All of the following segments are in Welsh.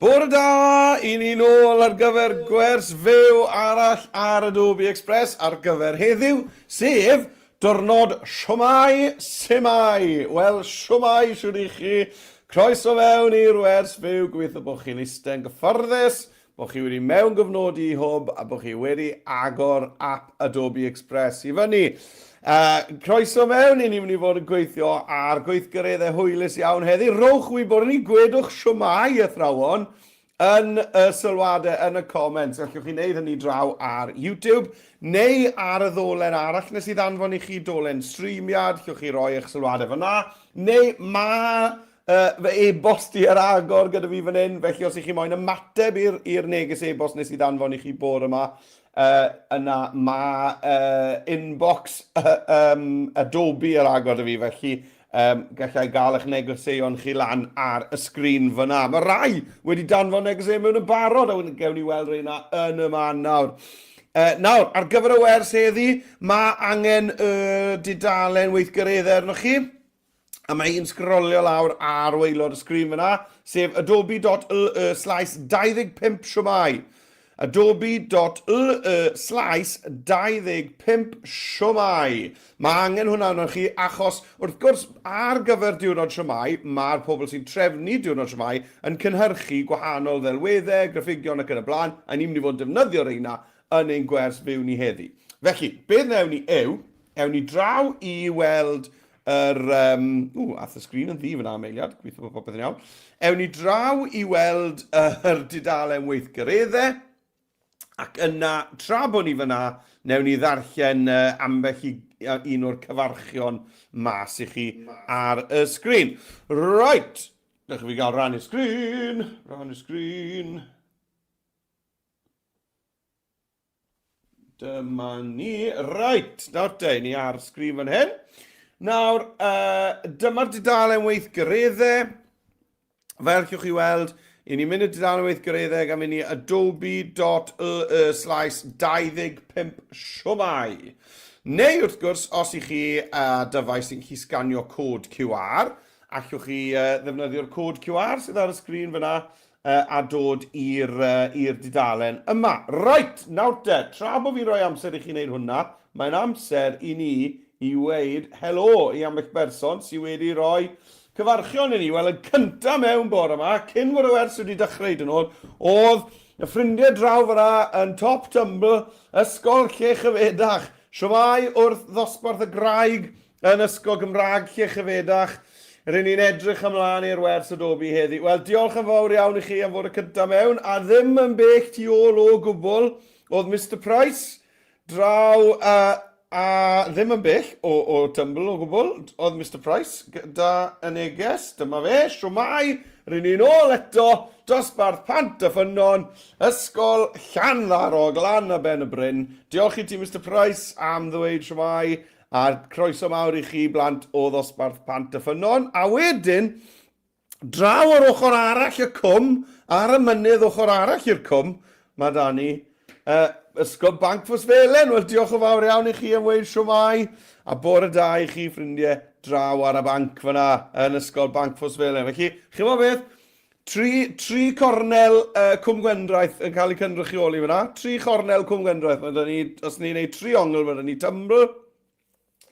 Bore da, i ni nôl ar gyfer gwers fyw arall ar Adobe Express ar gyfer heddiw, sef diwrnod Shwmae Shwmae. Wel, Shwmae siwr i chi. Croeso fewn i'r wers fyw, gobeithio bod chi'n eistedd gyfforddus, bod chi wedi mewn gyfnodi hwb a bod chi wedi agor app Adobe Express i fyny. Croeso mewn, i ni mynd i fod yn gweithio ar gweithgareddau hwylus iawn heddi. Rowch wi bod ni gwedwch Shwmae y thrawon yn y sylwadau yn y comments. Allwch chi wneud hynny draw ar YouTube neu ar y ddolen arall nes i ddanfon i chi dolen streamiad. Allwch chi roi eich sylwadau fyna. Neu fy e-bost i ar agor gyda fi fan hyn. Felly os ych chi moyn ymateb i'r neges e-bost nes i ddanfon i chi bore yma. Yna mae inbox Adobe ar agor y fi, felly gallai gael eich negeseuon chi lan ar y sgrin fyna. Mae rai wedi danfon negeseu mewn yn barod a gewn ni weld reina yn y man nawr. Nawr, ar gyfer y wers heddi, mae angen dudalen weithgareddau arnoch chi. A mae hi'n sgrolio lawr ar waelod y sgrin fyna, sef adobe.l/25 Shwmae. adobe.l/25 Shwmae. Mae angen hwnna arnoch chi achos wrth gwrs ar gyfer diwrnod Shwmae, mae'r pobl sy'n trefnu diwrnod Shwmae yn cynhyrchu gwahanol ddelweddau, graffigion ac yn y blaen, a ni'n mynd i fod yn defnyddio reina yn ein gwers fyw ni heddi. Felly, beth newn ni ewn ni draw i weld ath y sgrin yn ddif yn ameiliad, gweithio bod popeth yn iawn. Ewn ni draw i weld dudalen weithgareddau, ac yna, tra bod ni fyna, newn ni ddarllen ambell i un o'r cyfarchion mas i chi ar y sgrin. Right, dewch fi gael rannu sgrin. Dyma ni. Right, nawr de, ni ar sgrin fan hyn. Nawr, dyma'r dudalen weithgareddau. Fel allwch chi weld, i ni mynd y dudalen weithgareddau gan mynd i adobe.l/25 Shwmae. Neu wrth gwrs, os i chi dyfais sy'n chi sganio cod QR, allwch chi ddefnyddio'r cod QR sydd ar y sgrin fyna a dod i'r dudalen yma. Right, nawr de, tra bod fi'n rhoi amser i chi wneud hwnna, mae'n amser i ni i weid helo i ambell berson sydd wedi rhoi cyfarchion i ni. Wel, yn cyntaf mewn bore yma, cyn bod y wers wedi dechrau dyn nhw, oedd y ffrindiau draw fyna yn top tumble ysgol Llechefedach. Shwmae wrth ddosbarth y graig yn ysgol Gymraeg Llechefedach. Rydyn ni'n edrych ymlaen i'r wers Adobe heddi. Wel, diolch yn fawr iawn i chi am fod y cyntaf mewn, a ddim yn bell tu ôl o gwbl. Oedd Mr Price draw a ddim yn bell o tumble o gwbl, oedd Mr Price gyda y neges, dyma fe, Shwmae, rydyn ni'n ôl eto, dosbarth pant y ffynnon, ysgol Llanddaro, glan a ben y bryn. Diolch i ti Mr Price am ddweud Shwmae, a croeso mawr i chi blant o ddosbarth pant y ffynnon. A wedyn, draw ar ochr arall y cwm, ar y mynydd ochr arall i'r cwm, mae da ni ysgol Banc Ffosfelen. Wel, diolch yn fawr iawn i chi am weid Shwmae, a bore da i chi ffrindiau draw ar y banc fyna yn ysgol Banc Ffosfelen. Felly, chi'n meddwl beth? Tri cornel Cwm Gwendraeth yn cael eu cynrychioli fyna. 3 cornel Cwm Gwendraeth. Os ni'n gwneud triongl fyna ni tumble,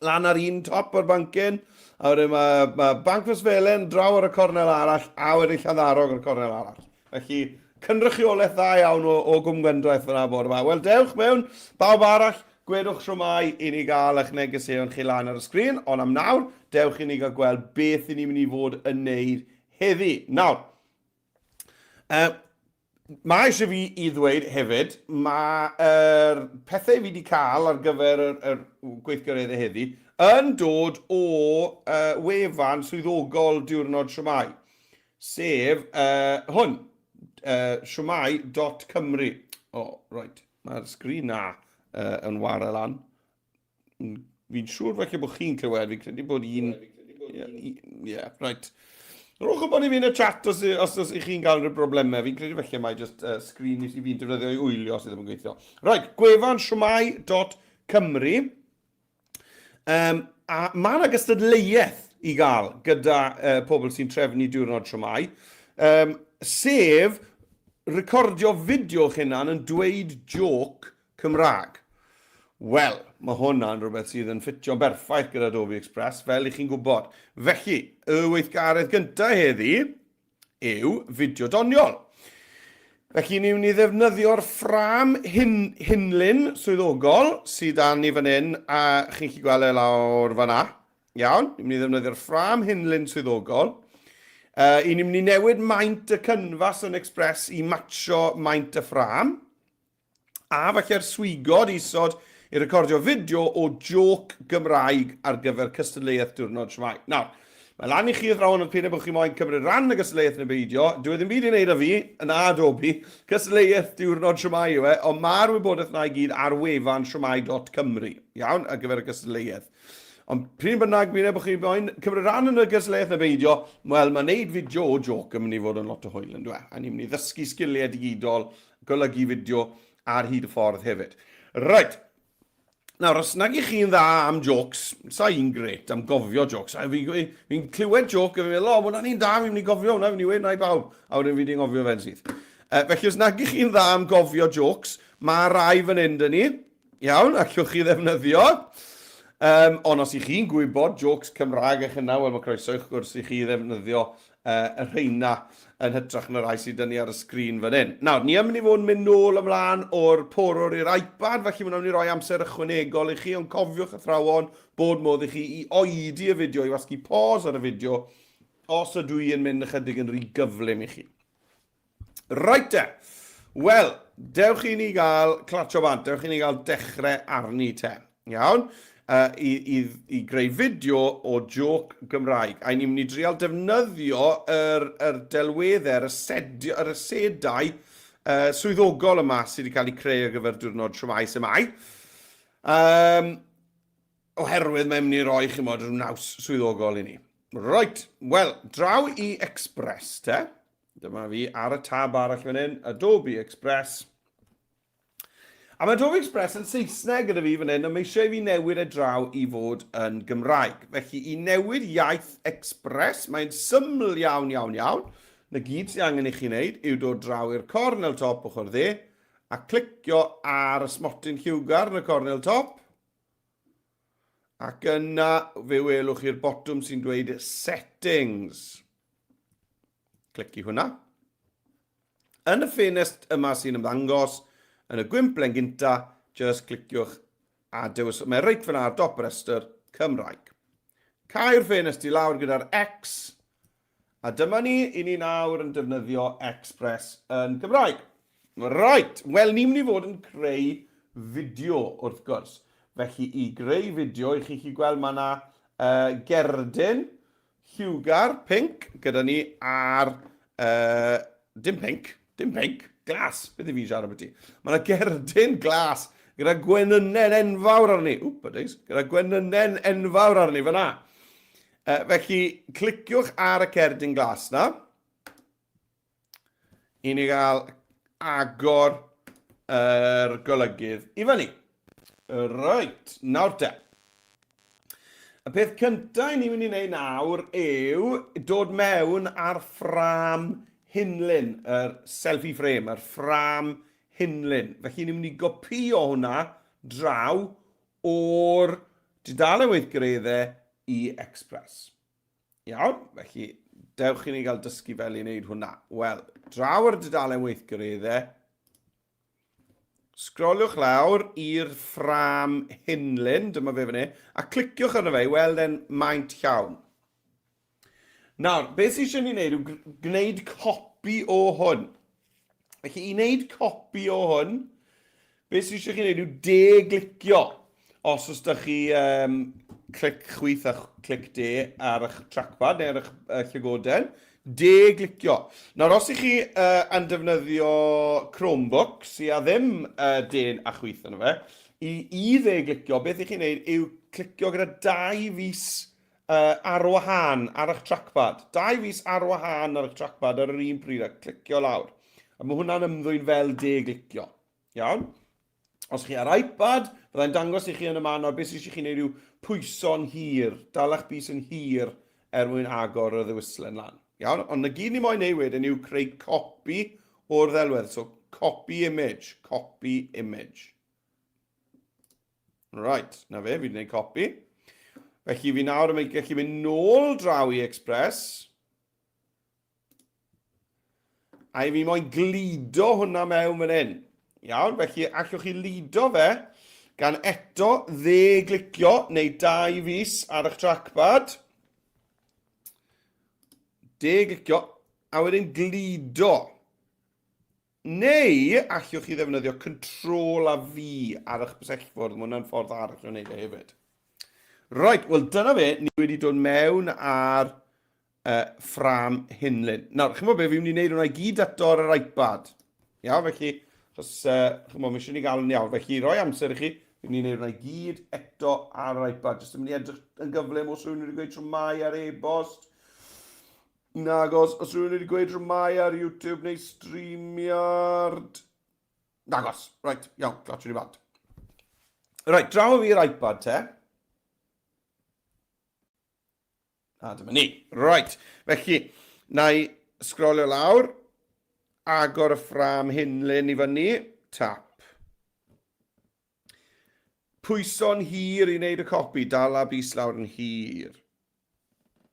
lan ar un top o'r bancyn, a wedyn mae Banc Ffosfelen draw ar y cornel arall, a wedyn Llanddaro ar y cornel arall. Felly, cynrychiolaeth dda iawn o Cwm Gwendraeth fyna bore yma. Wel, dewch mewn, bawb arall, gwedwch Shwmae i ni gael eich negeseuon chi lan ar y sgrin, ond am nawr, dewch i ni gael gweld beth i ni'n mynd i fod yn neud heddi. Nawr, mae eisiau fi i ddweud hefyd, mae'r pethau fi wedi cael ar gyfer y gweithgareddau heddi yn dod o wefan swyddogol diwrnod Shwmae, sef hwn. Shwmae.cymru. Right. Mae'r sgrin na yn war lan. Fi'n siŵr felly bod chi'n clywed. Fi'n credu bod right. Rwch o bod ni fi'n y chat os ych chi'n cael rhyw broblemau. Fi'n credu felly mae just sgrin i fi'n defnyddio i wylio sydd yn gweithio. Right. Gwefan Shwmae.cymru. A mae yna gystadleuaeth i gael gyda pobl sy'n trefnu diwrnod Shwmae. Sef recordio fideo chyna yn dweud joc Cymraeg. Wel, mae hwnna'n rhywbeth sydd yn ffitio berffaith gyda Adobe Express, fel i chi'n gwybod. Felly, y weithgaredd gyntaf heddi yw fideo doniol. Felly, ni'n mynd i ddefnyddio'r ffram hinlyn swyddogol sydd dan ni fan hyn, a chi'n chi gweld e lawr fanna. Iawn, ni'n mynd i ddefnyddio'r ffram hinlyn swyddogol. I ni'n mynd i newid maint y cynfas yn Express i matcho maint y ffram. A falle'r swigod isod i recordio fideo o joc Gymraeg ar gyfer cystadleuaeth diwrnod Shwmae. Nawr, mae lan i chi athrawon yn peidio bod chi moyn cymryd ran y cystadleuaeth yn y beidio. Dwi ddim byd i wneud â fi, yn Adobe, cystadleuaeth diwrnod Shwmae yw e, ond mae'r wybodaeth na i gyd ar wefan shwmae.cymru. Iawn, ar gyfer y cystadleuaeth. Ond pryd bynnag fi'n bod chi moyn cymryd ran yn y cystadleuaeth yn y beidio, wel, mae'n neud fideo o joc yn mynd i fod yn lot o hwyl yn dweud. A ni'n mynd i ddysgu sgiliau digidol, golygu fideo ar hyd y ffordd hefyd. Right. Nawr, os nag i chi'n dda am jocs, sa i'n gret am gofio jocs. Fi'n clywed joc a fi'n meddwl, o, hwnna'n un da, fi'n mynd i gofio hwnna, fi'n mynd i weid na i bawb. A wedyn fi'n mynd i gofio fe'n sydd. Felly, os nag i chi'n dda am gofio jocs, mae rai fan hyn dyn ni. Iawn, allwch chi ddefnyddio. Ond os i chi'n gwybod jocs Cymraeg eich yna, wel, mae croeso i'ch gwrs i chi ddefnyddio y rheina yn hytrach na rai sydd dyn ni ar y sgrin fan hyn. Nawr, ni am mynd i fod yn mynd nôl ymlaen o'r porwr i'r iPad, felly mae'n mynd i roi amser ychwanegol i chi, ond cofiwch athrawon bod modd i chi i oedi y fideo, i wasgu pause ar y fideo, os ydw i yn mynd ychydig yn rhy gyflym i chi. Right te. Wel, dewch i ni gael clatio bant, dewch i ni gael dechrau arni te. Iawn? I greu fideo o joc Gymraeg. A ni'n mynd i drial defnyddio yr delweddau, yr asedau swyddogol yma sydd wedi cael ei creu ar gyfer diwrnod Shwmae Shwmae. Oherwydd mae'n mynd i roi chi mod rhyw naws swyddogol i ni. Right, wel, draw i Express te. Dyma fi ar y tab arall fan hyn, Adobe Express. A mae Adobe Express yn Saesneg gyda fi fan hyn, ond mae eisiau fi newid e draw i fod yn Gymraeg. Felly, i newid iaith Express, mae'n syml iawn. Na gyd sy'n angen i chi wneud yw dod draw i'r cornel top ochr dde, a clicio ar y smotyn lliwgar yn y cornel top. Ac yna fe welwch chi'r botwm sy'n dweud Settings. Clici hwnna. Yn y ffenest yma sy'n ymddangos, yn y gwymplen gynta, just cliciwch a dewis. Mae reit fyna ar dop restr Cymraeg. Cau'r ffenest i lawr gyda'r X, a dyma ni nawr yn defnyddio Express yn Gymraeg. Right, wel ni'n mynd i fod yn creu fideo wrth gwrs. Felly i greu fideo, i chi gweld mae yna gerdyn, lliwgar, pink, gyda ni ar, dim pink, glas, beth i fi siarad beth i. Mae yna gerdyn glas gyda gwenynnen enfawr arni. Gyda gwenynnen enfawr arni fyna. Felly, cliciwch ar y cerdyn glas na. I ni gael agor yr golygydd i fyny. Right, nawr te. Y peth cyntaf ni'n mynd i wneud nawr yw dod mewn ar ffram hinlyn, yr selfie frame, yr ffram hinlyn. Felly ni'n mynd i gopio hwnna draw o'r dudalen weithgareddau i Express. Iawn, felly dewch i ni gael dysgu fel i wneud hwnna. Wel, draw o'r dudalen weithgareddau, sgroliwch lawr i'r ffram hinlyn, dyma fe fyny, a cliciwch arno fe i weld e'n maint llawn. Nawr, beth sydd eisiau ni wneud yw gwneud copi o hwn. Felly, i wneud copi o hwn, beth sydd eisiau chi wneud yw deglicio. Os ydych chi clic chwyth a clic de ar eich trackpad neu ar eich llygoden, deglicio. Nawr, os ych chi yn defnyddio Chromebook, sydd a ddim den a chwyth yna fe, i ddeglicio, beth ych chi'n wneud yw clicio gyda 2 fus ar wahân ar eich trackpad. 2 fus ar wahân ar eich trackpad ar yr un pryd a clicio lawr. A mae hwnna'n ymddwyn fel deglicio. Iawn? Os chi ar iPad, byddai'n dangos i chi yn y man o'r beth sydd eisiau chi wneud yw pwyso'n hir, dalach bus yn hir mwyn agor y ddewislen lan. Iawn? Ond na gyd ni moyn neud wedyn yw creu copi o'r ddelwedd. So, copy image, copy image. Right, na fe, fi'n gwneud copy. Felly fi nawr yn gallu mynd nôl draw i Express. A fi moyn glido hwnna mewn fan hyn. Iawn, felly allwch chi lido fe gan eto glicio neu 2 fis ar eich trackpad. Glicio, a wedyn glido. Neu allwch chi ddefnyddio Control a V ar eich bysellfwrdd. Mae hwnna'n ffordd arall o wneud e hefyd. Right, wel dyna fe, ni wedi dod mewn ar ffram Hinlin. Nawr, chi'n meddwl be, fi'n mynd i wneud hwnna i gyd eto ar yr iPad. Iawn, felly, chos, chi'n meddwl, mi eisiau ni gael yn iawn. Felly, rhoi amser i chi, fi'n mynd i wneud hwnna i gyd eto ar yr iPad. Jyst yn mynd i edrych yn gyflym os rhywun wedi gweud Shwmae ar e-bost. Nagos, os rhywun wedi gweud Shwmae ar YouTube neu StreamYard. Nagos, right, iawn, glotio ni bant. Right, draw fi'r iPad te. A dyma ni. Right. Felly, na i sgrolio lawr, agor y ffram Hinlin i fyny, tap. Pwyso'n hir i wneud y copi, dal a bus lawr yn hir.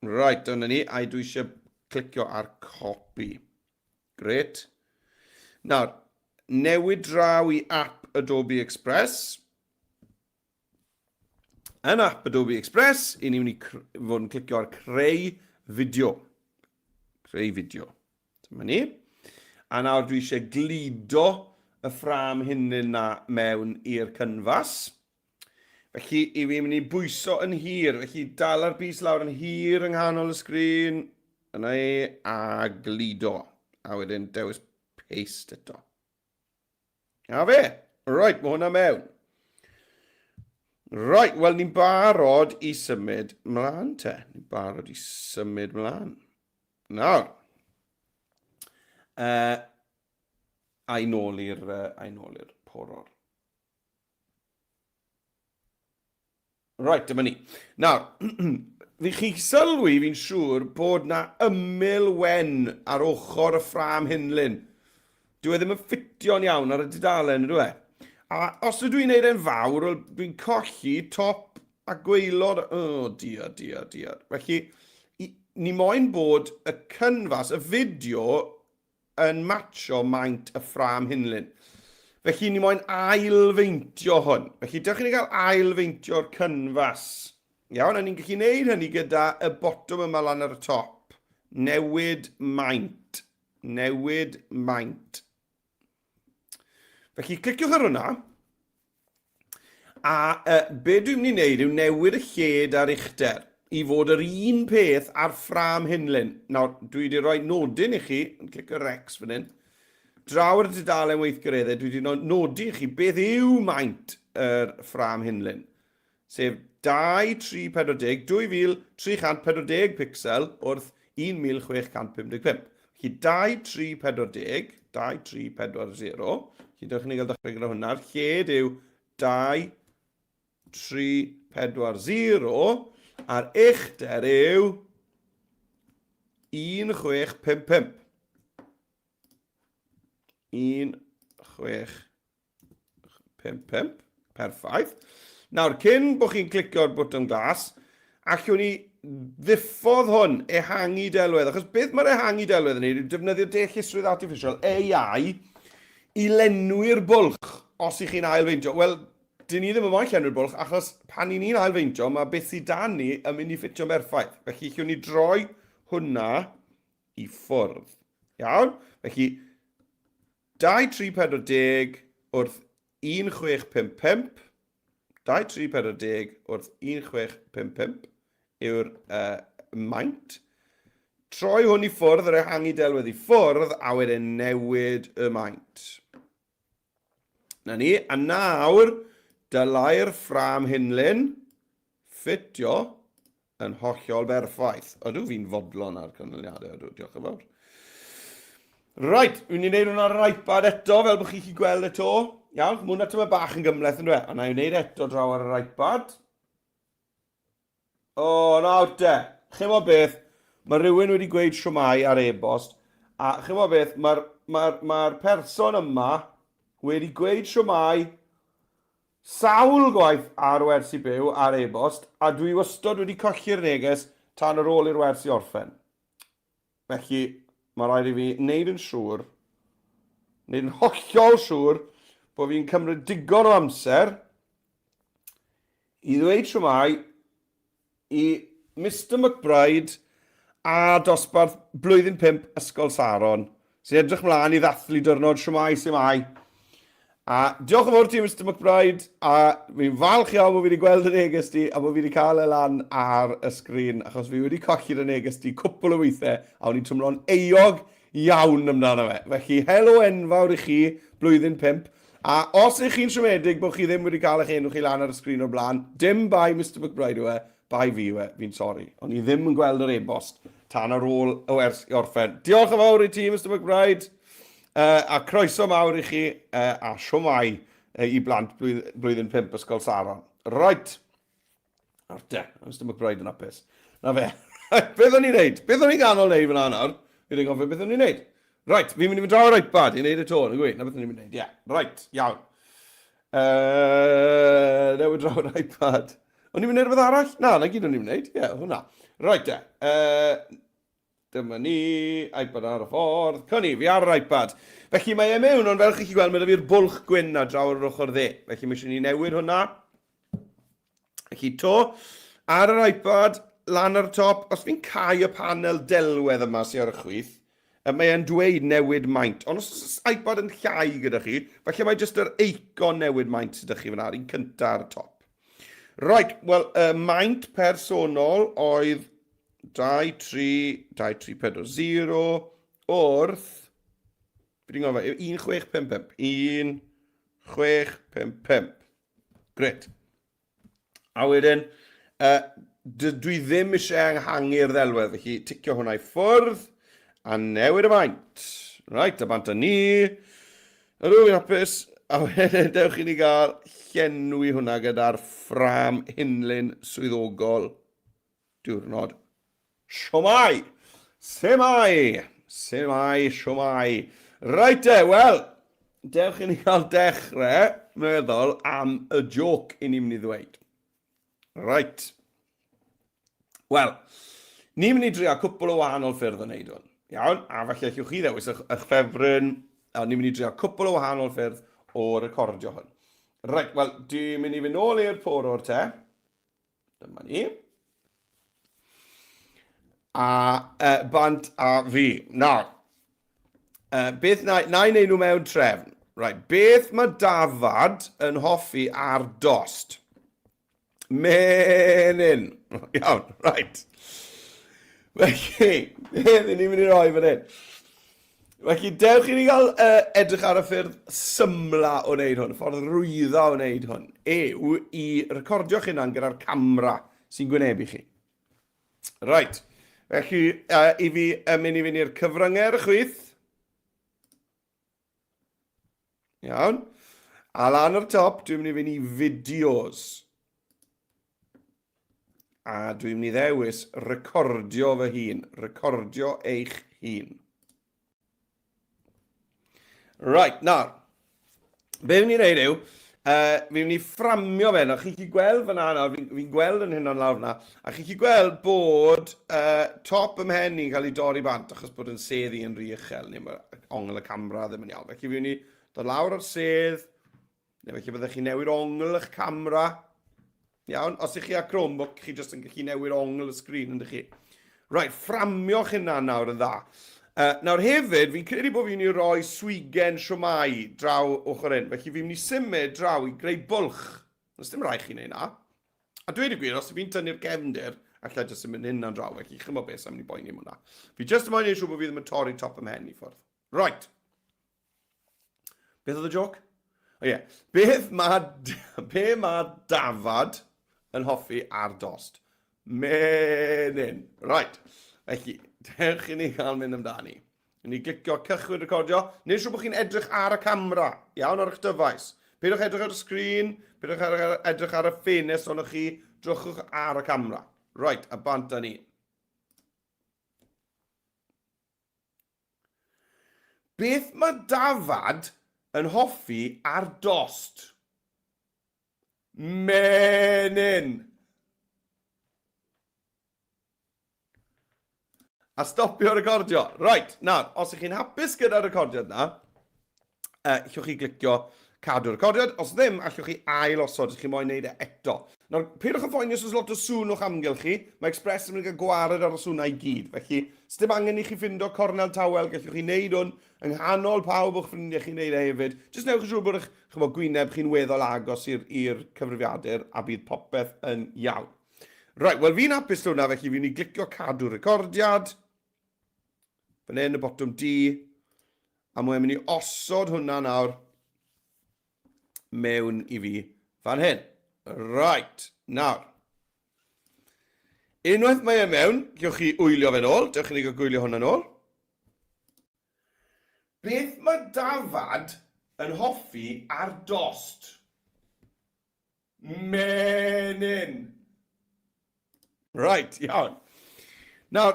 Right, dyna ni, a dwi eisiau clicio ar copi. Gret. Nawr, newid draw i app Adobe Express. Yn app Adobe Express, i ni mynd i fod yn clicio ar creu fideo. Creu fideo. Dyma ni. A nawr dwi eisiau glido y ffram Hinlin na mewn i'r canfas. Felly, i fi mynd i bwyso yn hir. Felly, dal ar bus lawr yn hir yng nghanol y sgrin. Yna a glido. A wedyn dewis paste eto. A fe. Right, mae hwnna mewn. Right, wel, ni'n barod i symud mlaen te. Ni'n barod i symud mlaen. Nawr. A'i nôl i'r poror. Right, dyma ni. Nawr, fi chi sylwi fi'n siŵr bod na ymyl wen ar ochr y ffram Hinlin. Dwi ddim yn ffitio'n iawn ar y dudalen, ydw e? A os ydw i'n neud e'n fawr, dwi'n colli top a gweilod. O, diar. Felly, ni moyn bod y canfas, y fideo, yn matcho maint y ffram Hinlin. Felly, ni moyn ailfeintio hwn. Felly, dewch i ni gael ailfeintio'r canfas. Iawn, a ni'n gallu neud hynny gyda y botwm yma lan ar y top. Newid maint. Newid maint. Felly, cliciwch ar hwnna, a be dwi'n mynd i wneud yw newid y lled a'r uchder i fod yr un peth ar ffram Hinlin. Nawr, dwi wedi rhoi nodyn i chi, yn clicio Rex fan hyn, draw ar y dudalen weithgareddau, dwi wedi nodi i chi beth yw maint yr ffram Hinlin. Sef 2340, 2340 pixel wrth 1655. Felly 2340, 2340, Felly, dewch i ni gael dechrau gyda hwnna. Lled yw 2340 a'r uchder yw 1655. 1655. Perffaith. Nawr, cyn bod chi'n clicio'r bwtwm glas, allwn ni ddiffodd hwn ehangu delwedd. Achos beth mae'r ehangu delwedd yn ei, defnyddio deallusrwydd artificial, AI, i lenwi'r bwlch os ych chi'n ailfeintio. Wel, dyn ni ddim yn moyn llenwi'r bwlch, achos pan ni'n ailfeintio, mae beth sydd dan ni yn mynd i ffitio'n berffaith. Felly, llwn ni droi hwnna i ffwrdd. Iawn? Felly, 2340 wrth 1655. 2340 wrth 1655 yw'r maint. Troi hwn i ffwrdd, yr ehangu delwedd i ffwrdd, a wedyn newid y maint. Na ni, a nawr, dylai'r ffram Hinlin ffitio yn hollol berffaith. Ydw fi'n fodlon ar canlyniadau, ydw, diolch yn fawr. Right, wy'n ni'n neud hwnna ar yr iPad eto, fel bod chi'n gweld y to. Iawn, mwyn at yma bach yn gymleth yn dwe, a na i'n neud eto draw ar yr iPad. O, nawr te, chi'n mo beth, mae rhywun wedi gweud Shwmae ar e-bost, A chymod beth, mae'r person yma wedi gweud Shwmae sawl gwaith ar wersi byw ar e-bost, a dwi wastod wedi colli'r neges tan ar ôl i'r wersi orffen. Felly, mae rhaid i fi wneud yn siŵr, wneud yn hollol siŵr, bod fi'n cymryd digon o amser i ddweud Shwmae i Mr McBride a dosbarth blwyddyn 5 Ysgol Saron, sy'n edrych mlaen i ddathlu diwrnod Shwmae sy'n mai. A diolch yn fawr ti, Mr McBride, a fi'n falch iawn bod fi wedi gweld y neges ti, a bod fi wedi cael e lan ar y sgrin, achos fi wedi colli'r neges ti cwpl o weithiau, a o'n i'n twmlo'n euog iawn amdano fe. Felly, helo enfawr i chi, blwyddyn 5, a os ych chi'n siomedig bod chi ddim wedi cael eich enw chi lan ar y sgrin o'r blaen, dim bai Mr McBride yw e, bai fi yw e, fi'n sori. O'n i ddim yn gweld yr e-bost tan ar ôl y wers i orffen. Diolch yn fawr i ti, Mr McBride. A croeso mawr i chi a Shwmae i blant blwyddyn 5 Ysgol Saron. Right. Ar de, Mr McBride yn apus. Na fe. Beth o'n i'n neud? Beth o'n i'n ganol neud fyna nawr? Fi'n ei gofio beth o'n i'n neud. Right, fi'n mynd i fynd draw ar iPad i neud y to, yn gweud. Na beth o'n i'n mynd i neud. Yeah, right, iawn. Newid draw ar iPad. O'n i'n mynd i neud rhywbeth arall? Na, na gyd o'n i'n mynd i neud. Ie, hwnna. Right, dyma ni, iPad ar y ffordd. Cynni, fi ar yr iPad. Felly mae mewn, ond fel chi'n gweld, mae da fi'r bwlch gwyn na draw ar yr ochr dde. Felly mae eisiau ni newid hwnna. Felly to, ar yr iPad, lan ar y top, os fi'n cau y panel delwedd yma sy'n ar y chwith, mae e'n dweud newid maint. Ond os oes iPad yn llai gyda chi, felly mae jyst yr eicon newid maint sydd â chi fyna, un cynta ar y top. Right, wel, maint personol oedd 2340 wrth, byddi'n gofio, 1655. 1655. Gret. A wedyn, dwi ddim eisiau anghangu'r ddelwedd, felly ticio hwnna i ffwrdd, a newid y maint. Right, a bant â ni. Ydw i'n hapus, a wedyn dewch i ni gael llenwi hwnna gyda'r ffram hunlyn swyddogol diwrnod Shwmae. Shwmae. Shwmae, Shwmae. Right wel, dewch i ni gael dechrau meddwl am y joc i ni'n mynd i ddweud. Right. Wel, ni'n mynd i drio cwpl o wahanol ffyrdd o wneud hwn. Iawn, a falle allwch chi ddewis eich ffefryn, a ni'n mynd i drio cwpl o wahanol ffyrdd o recordio hwn. Right, wel, dwi'n mynd i fynd nôl i'r porwr te. Dyma ni. A bant a fi. Nawr, beth na i neud nhw mewn trefn. Right, beth mae Dafad yn hoffi ar dost? Menyn. Iawn, right. Felly, beth ni'n mynd i roi fan hyn? Felly, dewch i ni gael edrych ar y ffyrdd symla o wneud hwn, y ffordd rwyddo o wneud hwn, yw i recordio'ch hynna'n gyda'r camera sy'n gwynebu chi. Right, felly, i fi mynd i fynd i'r cyfryngau ar y chwith. Iawn. A lan ar top, dwi'n mynd i fynd i fideos. A dwi'n mynd i ddewis recordio fy hun. Recordio eich hun. Right, nawr. Be fi'n i'n neud yw, fi'n mynd i fframio fe. Nawr, chi'n chi gweld fyna nawr, fi'n gweld yn hyn o'n lawr yna, a chi'n chi gweld bod top ym mhen ni'n cael ei dorri bant, achos bod yn seddi yn rhy uchel, neu mae ongl y camera ddim yn iawn. Felly fi'n mynd i dod lawr o'r sedd, neu felly byddwch chi'n newid ongl eich camera. Iawn, os ych chi a Chromebook, chi jyst yn gallu newid ongl y sgrin yn chi. Right, fframio'ch hynna nawr yn dda. Nawr hefyd, fi'n credu bod fi'n i roi swigen Shwmae draw ochr hyn. Felly fi'n mynd i symud draw i greu bwlch. Os dim rhaid chi'n neud na. A dweud y gwir, os fi'n tynnu'r gefndir, allai jyst yn mynd hyn na'n draw. Felly chymod beth am ni boeni hwnna. Fi jyst yn mynd i'n siŵr bod fi ddim yn torri top ym mhen i ffwrdd. Right. Beth oedd y joc? O ie. Beth mae Dafad yn hoffi ar dost? Menyn. Right. Felly, dewch i ni gael mynd amdani. Ni glicio cychwyn recordio. Nid siŵr bod chi'n edrych ar y camera. Iawn ar eich dyfais. Pidwch edrych ar y sgrin. Pidwch edrych ar y ffenest ond chi. Drwchwch ar y camera. Right, a bant â ni. Beth mae Dafad yn hoffi ar dost? Menyn. A stopio recordio. Right, nawr, os ych chi'n hapus gyda'r recordiad na, allwch chi glicio cadw recordiad. Os ddim, allwch chi ail osod, ych chi moyn neud e eto. Nawr, peidiwch yn ffoeni os oes lot o sŵn o'ch amgylch chi, mae Express yn mynd i gael gwared ar y sŵnau i gyd. Felly, os dim angen i chi ffindo cornel tawel, gallwch chi neud hwn yng nghanol pawb o'ch ffrindiau chi'n neud e hefyd. Jyst newch yn siŵr bod eich gwyneb chi'n weddol agos i'r cyfrifiadur a bydd popeth yn iawn. Right, wel fi'n hapus hwnna, felly fi'n i glicio cadw recordiad. Fan hyn y botwm D, a mae'n mynd i osod hwnna nawr mewn i fi fan hyn. Right, nawr. Unwaith mae e mewn, gewch chi wylio fe'n ôl, dewch chi gael gwylio hwnna'n ôl. Beth mae Dafad yn hoffi ar dost? Menyn. Right, iawn. Nawr,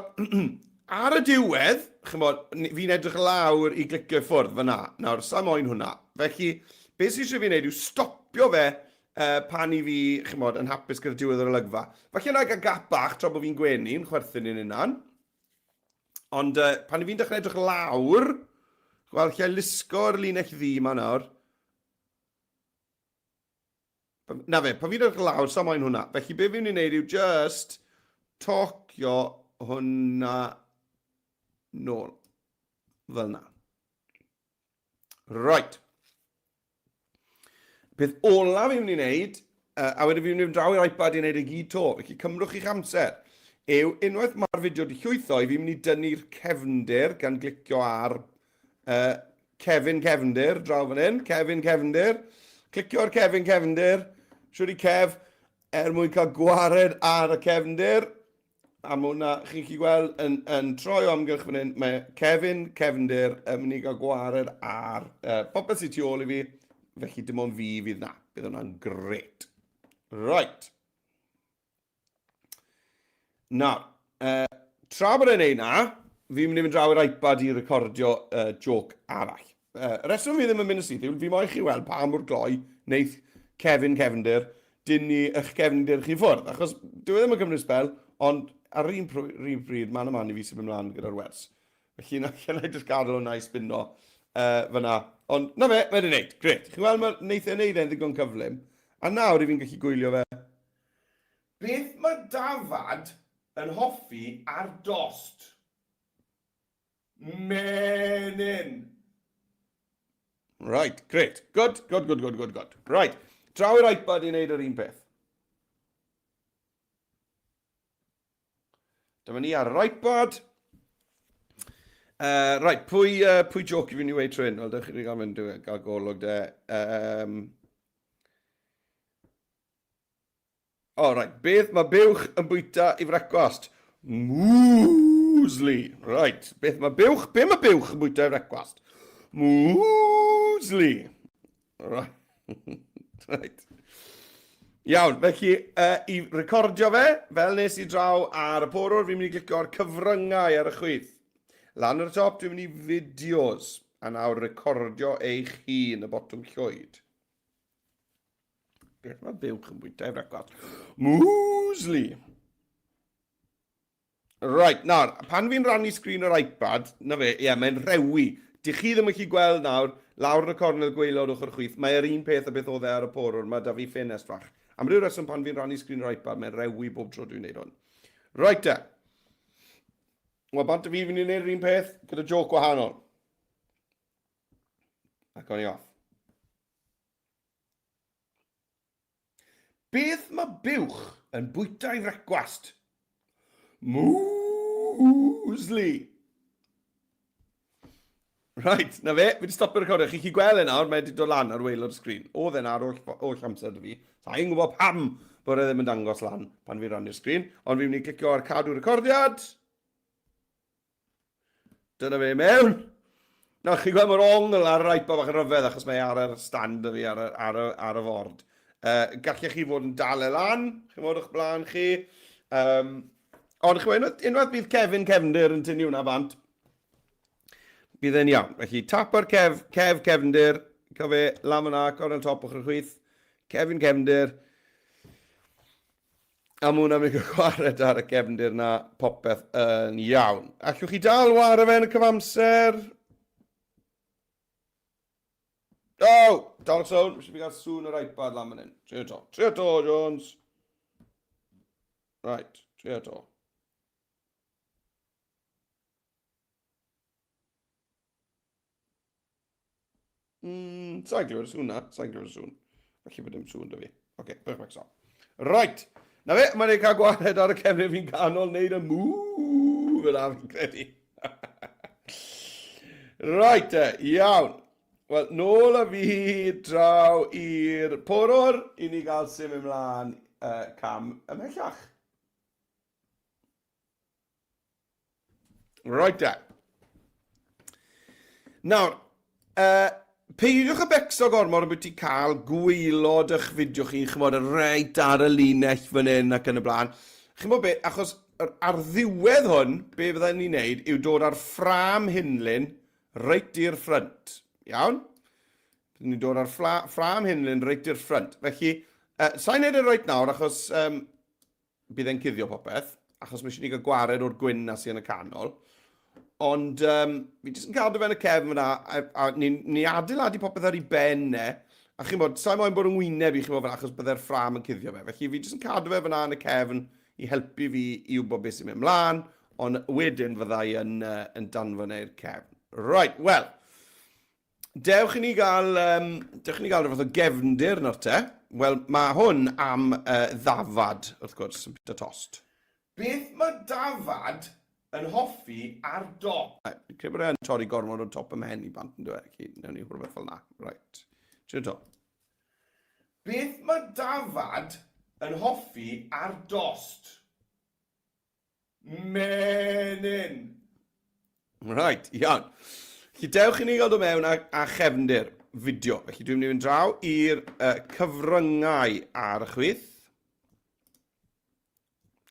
ar y diwedd, fi'n edrych lawr i glicio i ffwrdd fyna. Nawr, sa'n moyn hwnna. Felly, beth sy'n fi'n neud yw stopio fe pan i fi, yn hapus gyda diwedd yr olygfa. Felly yna gael gap bach tra bod fi'n gwenu'n chwerthin yn unan. Ond pan i fi'n dechrau edrych lawr, wel, lle lusgo'r linell ddi yma nawr. Na fe, pan fi'n edrych lawr, sa'n moyn hwnna. Felly, beth fi'n neud yw just tocio hwnna nôl. Fel na. Right. Beth olaf fi'n mynd i wneud, a wedyn fi'n mynd draw i'r iPad i wneud y gyd to, felly cymrwch i'ch amser, yw unwaith mae'r fideo di llwytho, fi'n mynd i dynnu'r cefndir gan glicio ar Cefndir, draw fan hyn, Cefndir, clicio ar Cefndir, siwr i cef, mwyn cael gwared ar y cefndir, a mae hwnna, chi'n chi gweld, yn troi o amgylch fan hyn, mae Cefndir yn mynd i gael gwared ar popeth sy'n tu ôl i fi, felly dim ond fi fydd na. Bydd hwnna'n gret. Right. Nawr, tra bod e'n ei na, fi'n mynd i fynd draw i'r iPad i recordio joc arall. Reswm fi ddim yn mynd y sydd yw, fi moyn chi weld pa mor gloi wneith Cefndir dynnu eich cefndir chi ffwrdd. Achos dwi ddim yn cymryd sbel, ond ar un pryd, man y man i fi sy'n mynd mlaen gyda'r wers. Felly, na i just gadael hwnna i spinno fyna. Ond, na fe, mae'n wneud. Gret. Chi'n gweld mae wneud e'n wneud e'n ddigon cyflym. A nawr i fi'n gallu gwylio fe. Beth mae Dafad yn hoffi ar dost? Menyn. Right, gret. Good. Right, draw i'r iPad i wneud yr un peth. Dyma ni ar yr iPad. Right, pwy joc i fi'n i weid trwy'n? Wel, dych chi'n gael golwg de. Right, beth mae buwch yn bwyta i frecwast? Muesli. Right, be mae buwch yn bwyta i frecwast? Muesli. Right. Iawn, felly i recordio fe, fel nes i draw ar y porwr, fi'n mynd i glicio ar cyfryngau ar y chwith. Lan ar y top, dwi'n mynd i fideos, a nawr recordio eich hun y botwm llwyd. Beth mae buwch yn bwyta i frecwast? Muesli. Right, nawr, pan fi'n rannu sgrin o'r iPad, na fe, mae'n rewi. Di chi ddim yn chi gweld nawr, lawr yn y cornel gwaelod o'ch chwith, mae'r un peth a beth oedd e ar y porwr, mae da fi ffenest fach. Am ryw reswm pan fi'n rannu sgrin o'r iPad, mae'n rewi bob tro dwi'n neud hwn. Right, Wel, bant y fi fi'n ei wneud yr un peth gyda joc wahanol. Ac on i off. Beth mae buwch yn bwyta i frecwast? Muesli. Right, na fe, fi wedi stopio'r recordio. Chi'n gweld e nawr, mae wedi dod lan ar waelod sgrin. Oedd e nawr oll amser dy fi. Sa'n gwybod pam bod e ddim yn dangos lan pan fi'n rannu'r sgrin. Ond fi'n mynd i clicio ar cadw recordiad. Dyna fe mewn. Na, chi'n gweld mae'r ongl ar yr iPad bach yn rhyfedd achos mae ar y stand fi ar y ford. Gallech chi fod yn dal e lan, chi'n modd o'ch blaen chi. Ond chi'n gweld, unwaith bydd Cefndir yn tynnu hwnna bant, bydd e'n iawn. Felly, tapo'r cefndir, cofio lam yna, gornel top ochr chwith, cefndir, a mwy hwnna'n mynd gwared ar y cefndir na popeth yn iawn. Allwch chi dal war fe yn y cyfamser? Dal sôn, eisiau fi gael sŵn yr iPad lan fan hyn. Trio to, Jones. Right, trio to. Sa'n glywed y sŵn na, sa'n glywed y sŵn. Felly bod dim sŵn da fi. Oce, perfect so. Right, na fe, mae'n ei cael gwared ar y cefnir fi'n canol wneud y mŵ fyna fi'n credu. Right, iawn. Wel, nôl a fi draw i'r porwr i ni gael sym ymlaen cam ymhellach. Right, nawr, peidiwch y becso gormod o beth i cael gwylod eich fideo chi, chymod, reit ar y linell fan hyn ac yn y blaen. Chymod be, achos ar ddiwedd hwn, be fydden ni'n neud yw dod ar ffram hynlyn reit i'r ffrynt. Iawn? Ni'n dod ar ffram hynlyn reit i'r ffrynt. Felly, sa'n neud yn reit nawr achos bydd e'n cuddio popeth, achos mae eisiau ni gael gwared o'r gwyn na sy'n y canol. Ond fi jyst yn cadw fe'n y cefn fyna, a ni adeiladu popeth ar ei ben ne, a chi'n bod, sa'n moyn bod yn wyneb i chi'n bod fyna achos byddai'r ffram yn cuddio fe. Felly fi jyst yn cadw fe fyna yn y cefn i helpu fi i wybod beth sy'n mynd ymlaen, ond wedyn fyddai yn danfon e'r cefn. Right, wel, dewch i ni gael rhywbeth o gefndir nawr te. Wel, mae hwn am ddafad, wrth gwrs, yn bita tost. Beth mae dafad yn hoffi ar dop? Fi'n credu bod e'n torri gormod o top ym mhen i bant yn dweud. Newn ni rhywbeth fel na. Right. Trio to. Beth mae dafad yn hoffi ar dost? Menyn. Right, iawn. Felly dewch i ni gael dod mewn a chefndir fideo. Felly dwi'n mynd draw i'r cyfryngau ar y chwith.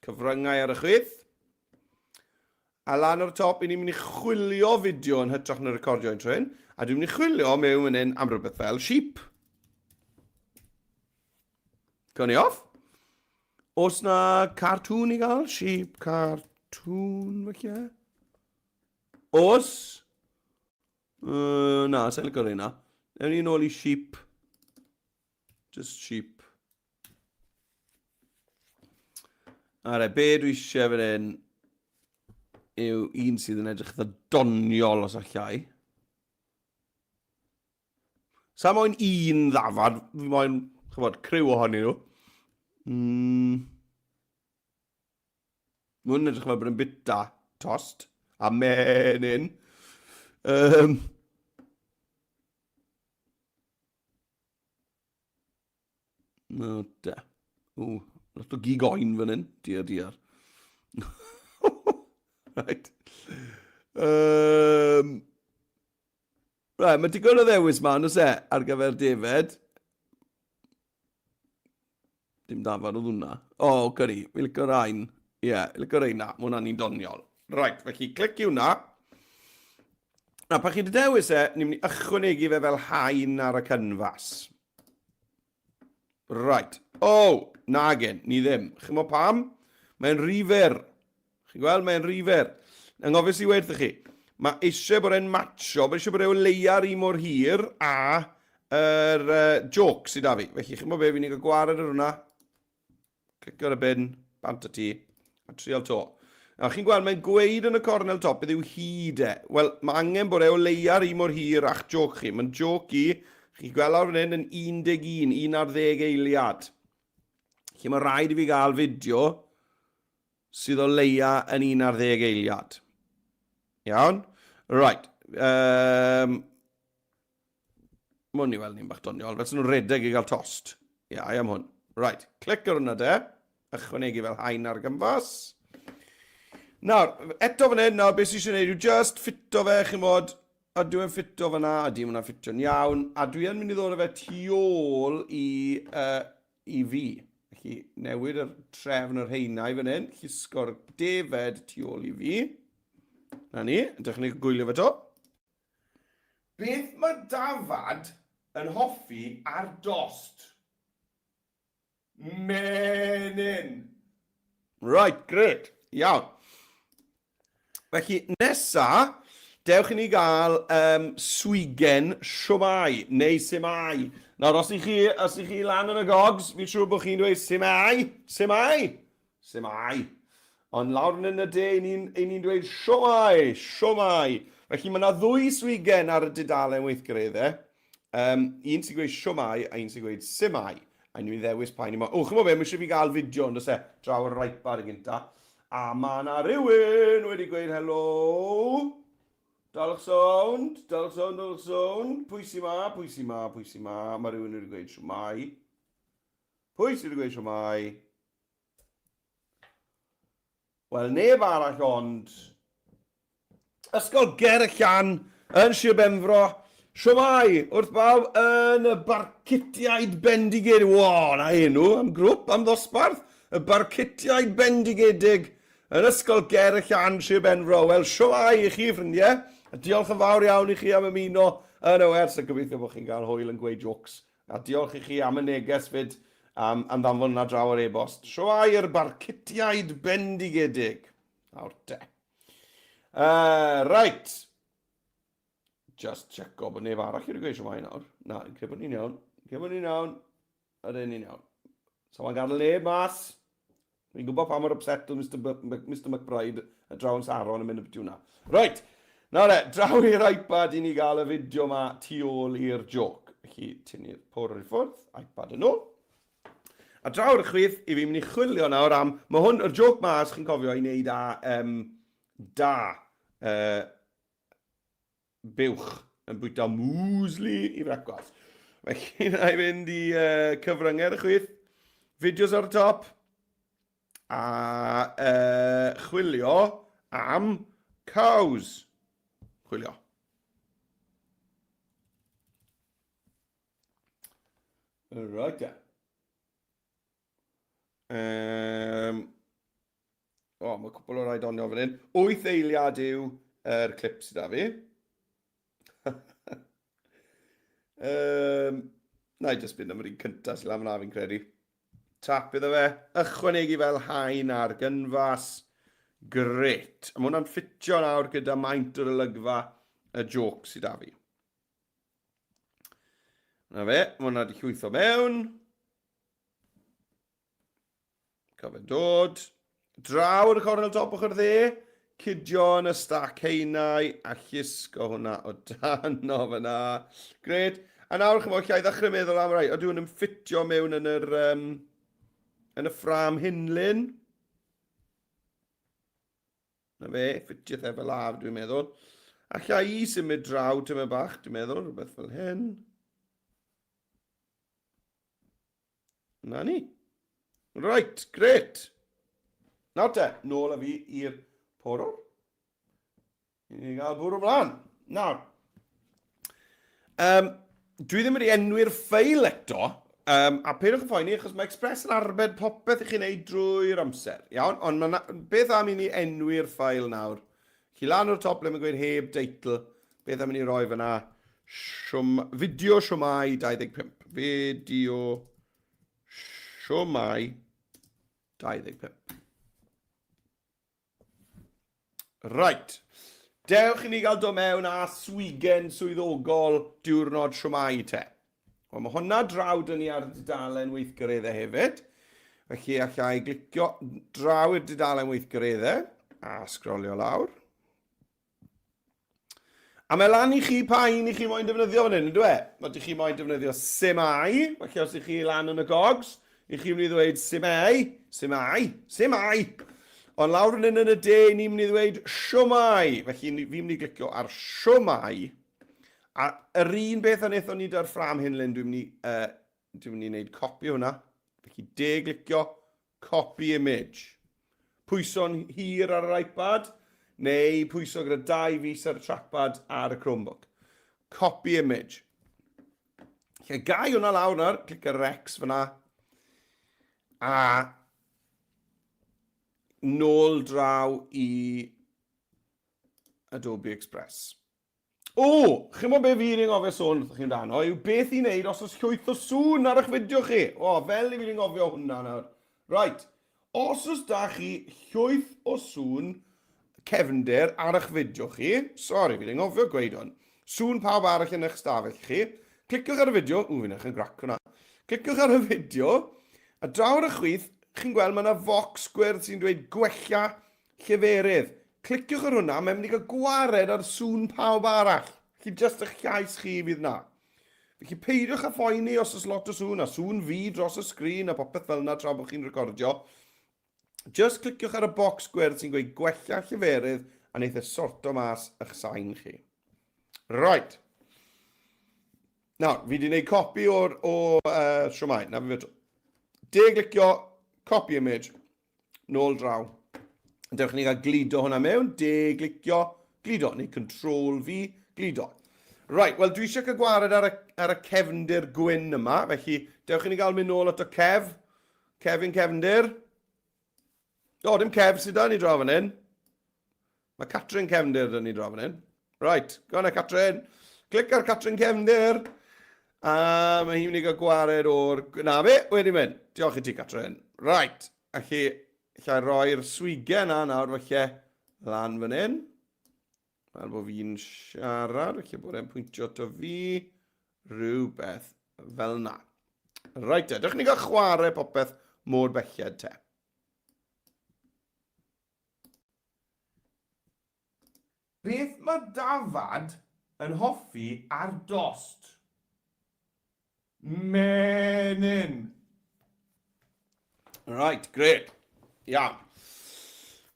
Cyfryngau ar y chwith. A lan o'r top, i ni'n mynd i chwilio fideo yn hytrach na recordio yn trwy'n. A dwi'n mynd i chwilio mewn yn am rhywbeth fel sheep. Gawn ni off. Os na cartoon i gael? Sheep, cartoon, felly. Os? Na, sa'n licio reina. Ewn ni nôl i sheep. Just sheep. Are, be dwi eisiau fan hyn yw un sydd yn edrych eitha doniol os allai. Sa'n moyn un ddafad, fi moyn, chyfod, criw ohonyn nhw. Mwyn edrych fel bod yn bita tost, a menyn. No, da. Lot o gigoen fan hyn, diar. Right. Right, mae digon o ddewis ma'n os ar gyfer David. Dim dafod o ddwna. Gyrru, fi licio rhain. Ie, licio rhain na, mae hwnna'n un doniol. Right, felly clic i hwnna. A pa chi wedi dewis ni'n mynd i ychwanegu fe fel hain ar y canfas. Right. Nagyn, ni ddim. Chi'n mo pam? Mae'n rifer. Chi'n gweld, mae'n rifer. Yng ngofis i wedrych chi. Mae eisiau bod e'n matcho, mae eisiau bod e'n leiar i mor hir a yr joke sydd â fi. Felly, chi'n mo be, fi'n ei gael gwared ar hwnna. Clic ar y bin, bant y ti, a trial to. Nawr, chi'n gweld, mae'n gweud yn y cornel top, beth yw hyd e. Wel, mae angen bod e'n leiar i mor hir a'ch joke chi. Mae'n joke i, chi'n gweld ar hyn yn 11, 11 eiliad. Felly, mae rhaid i fi gael fideo sydd o leia yn 11 eiliad. Iawn? Right. Mwyn i weld ni'n bach doniol. Fel sy'n nhw'n redeg i gael tost. Ia, I am hwn. Right. Clic ar hwnna de. Ychwanegu fel hain ar gymfas. Nawr, eto fan hyn, nawr beth sy'n eisiau gwneud yw just ffito fe, chi'n modd, a dwi'n ffito fyna, a dim hwnna'n ffito'n iawn, a dwi'n mynd i ddod o fe tu ôl i fi. Felly, newid yr trefn yr heinau fan hyn, llusgo'r David tu ôl i fi. Na ni, ydych chi'n gwylio fe to. Beth mae Dafad yn hoffi ar dost? Menyn. Right, great. Iawn. Felly, nesa, dewch i ni gael swigen Shwmae, neu Shwmae. Nawr, os i chi lan yn y gogs, fi'n siŵr bod chi'n dweud Shwmae, Shwmae, Shwmae. Ond lawr yn y de, ni'n dweud Shwmae, Shwmae. Felly, mae yna ddwy swigen ar y dudalen weithgareddau. Un sy'n gweud Shwmae a un sy'n gweud Shwmae. A ni'n ddewis pa ni. O, chymod be, mae eisiau fi gael fideo, ond oes draw yr right bar y gynta. A mae yna rhywun wedi gweud helo. Dalwch sownd, dalwch sownd, dalwch sownd. Pwy sy'n ma, pwy sy'n ma, pwy sy'n ma. Mae rhywun wedi gweud Shwmae. Pwy sy'n wedi gweud Shwmae? Wel, neb arall ond. Ysgol Ger y Llan yn Sir Benfro. Shwmae, wrth bawb yn y barcutiaid bendigedig. Wow, na enw am grŵp, am ddosbarth. Y barcutiaid bendigedig yn Ysgol Ger y Llan Sir Benfro. Wel, Shwmae i chi, ffrindiau. A diolch yn fawr iawn i chi am ymuno yn y wers. A gobeithio bod chi'n cael hwyl yn gweud jocs. A diolch i chi am y neges fyd am ddanfon na draw ar e-bost. Shwmae yr barcutiaid bendigedig. Awr te. Right. Just check-o bod neb arall wedi gweud Shwmae nawr. Na, yn credu bod ni'n iawn. Credu bod ni'n iawn. Ydyn ni'n iawn. So mae'n gadael neb mas. Fi'n gwybod pa mor upset o Mr McBride a draw yn Saron yn mynd y beth hwnna. Right. Nawr draw i'r iPad i ni gael y fideo yma tu ôl i'r joc. Felly, tynnu'r por i ffwrdd, iPad yn ôl. A draw i'r chwith, i fi'n mynd i chwilio nawr am, mae hwn, yr joc ma, os chi'n cofio, i wneud buwch yn bwyta mwsli i frecwas. Felly, na i fynd i cyfryngau'r chwith, fideos ar y top, a chwilio am cows. Chwilio. Right there. Mae cwpl o rai donio fan hyn. 8 eiliad yw yr clip sydd â fi. Na i just mynd am yr un cyntaf sy'n lam na fi'n credu. Tap iddo fe. Ychwanegu fel haen ar gynfas. Gret. A mae hwnna'n ffitio nawr gyda maint o'r olygfa y joc sydd â fi. Na fe, mae hwnna wedi llwytho mewn. Cofio dod. Draw ar y cornel top o'ch o'r dde. Cydio yn y stac heinau a llusgo hwnna o dan o fyna. Gret. A nawr chymod llai ddechrau meddwl am rai. Ydw yn ffitio mewn yn y ffram hinlyn. Na fe, ffitio the fel af, dwi'n meddwl. A llai i symud draw tyma bach, dwi'n meddwl, rhywbeth fel hyn. Na ni. Right, gret. Nawr te, nôl â fi i'r porwr. I ni gael bwrw mlaen. Nawr. Dwi ddim wedi enwi'r ffeil eto. A peidiwch yn phoeni, achos mae Express yn arbed popeth i chi'n neud drwy'r amser. Iawn, ond beth am i ni enwi'r ffail nawr? Chi lan o'r top le mae'n gweud heb deitl. Beth am i ni roi fyna? Fideo Shwmae 25. Fideo Shwmae 25. Right. Dewch i ni gael do mewn a swigen swyddogol diwrnod Shwmae te. Wel, mae hwnna draw dyn ni ar y dudalen weithgareddau hefyd. Felly, allai glicio draw i'r dudalen weithgareddau a sgrolio lawr. A mae lan i chi pa un i chi moyn defnyddio fan hyn, ydw e? Mae chi moyn defnyddio Shwmae. Felly, os ych chi lan yn y gogs, i chi mynd i ddweud Shwmae, Shwmae, Shwmae. Ond lawr yn y de, ni'n mynd i ddweud Shwmae. Felly, fi'n mynd i glicio ar Shwmae. A yr un beth yn eithon ni da'r ffram hynlyn, dwi'n mynd i wneud copi hwnna. Felly de-glicio, copy image. Pwyso'n hir ar yr iPad, neu pwyso gyda 2 fis ar y trackpad ar y Chromebook. Copy image. Felly gau hwnna lawr nawr, clic ar Rex fyna. A nôl draw i Adobe Express. O, chi'n mo be fi'n ngofio sôn wrth chi'n dan o, yw beth i wneud os oes llwyth o sŵn ar eich fideo chi. O, fel i fi'n ngofio hwnna nawr. Right, os oes da chi llwyth o sŵn cefndir ar eich fideo chi, sori, fi'n ngofio gweud hwn, sŵn pawb arall yn eich stafell chi, cliciwch ar y fideo, fi'n eich yn grac hwnna, cliciwch ar y fideo, a draw ar y chwith, chi'n gweld mae yna focs gwyrdd sy'n dweud gwella lleferydd. Cliciwch ar hwnna, mae'n mynd i gael gwared ar sŵn pawb arall. Felly just eich llais chi fydd na. Felly peidiwch â phoeni os oes lot o sŵn, a sŵn fi dros y sgrin a popeth fel yna tra bod chi'n recordio. Just cliciwch ar y bocs gwyrdd sy'n gweud gwella lleferydd a wneith e sorto mas eich sain chi. Right. Nawr, fi wedi gwneud copi o'r Shwmae. Na fi fyd. Clicio, copy image, nôl draw. Dewch ni gael glido hwnna mewn, clicio, glido, neu control V, glido. Right, wel dwi eisiau cael gwared ar y cefndir gwyn yma, felly dewch ni gael mynd nôl at o cefndir. O, dim cef sydd da ni draw fan hyn. Mae Catrin cefndir da ni draw fan hyn. Right, go na Catrin. Clic ar Catrin cefndir. A mae hi'n mynd i gael gwared o'r... Na fe, wedi mynd. Diolch i ti, Catrin. Right, felly... Lla roi'r swigen na nawr falle lan fan hyn. Fel bod fi'n siarad, felly bod e'n pwyntio to fi, rhywbeth fel na. Right, dewch ni gael chwarae popeth mor belled te. Beth mae Dafad yn hoffi ar dost? Menyn. Right, great. Iawn.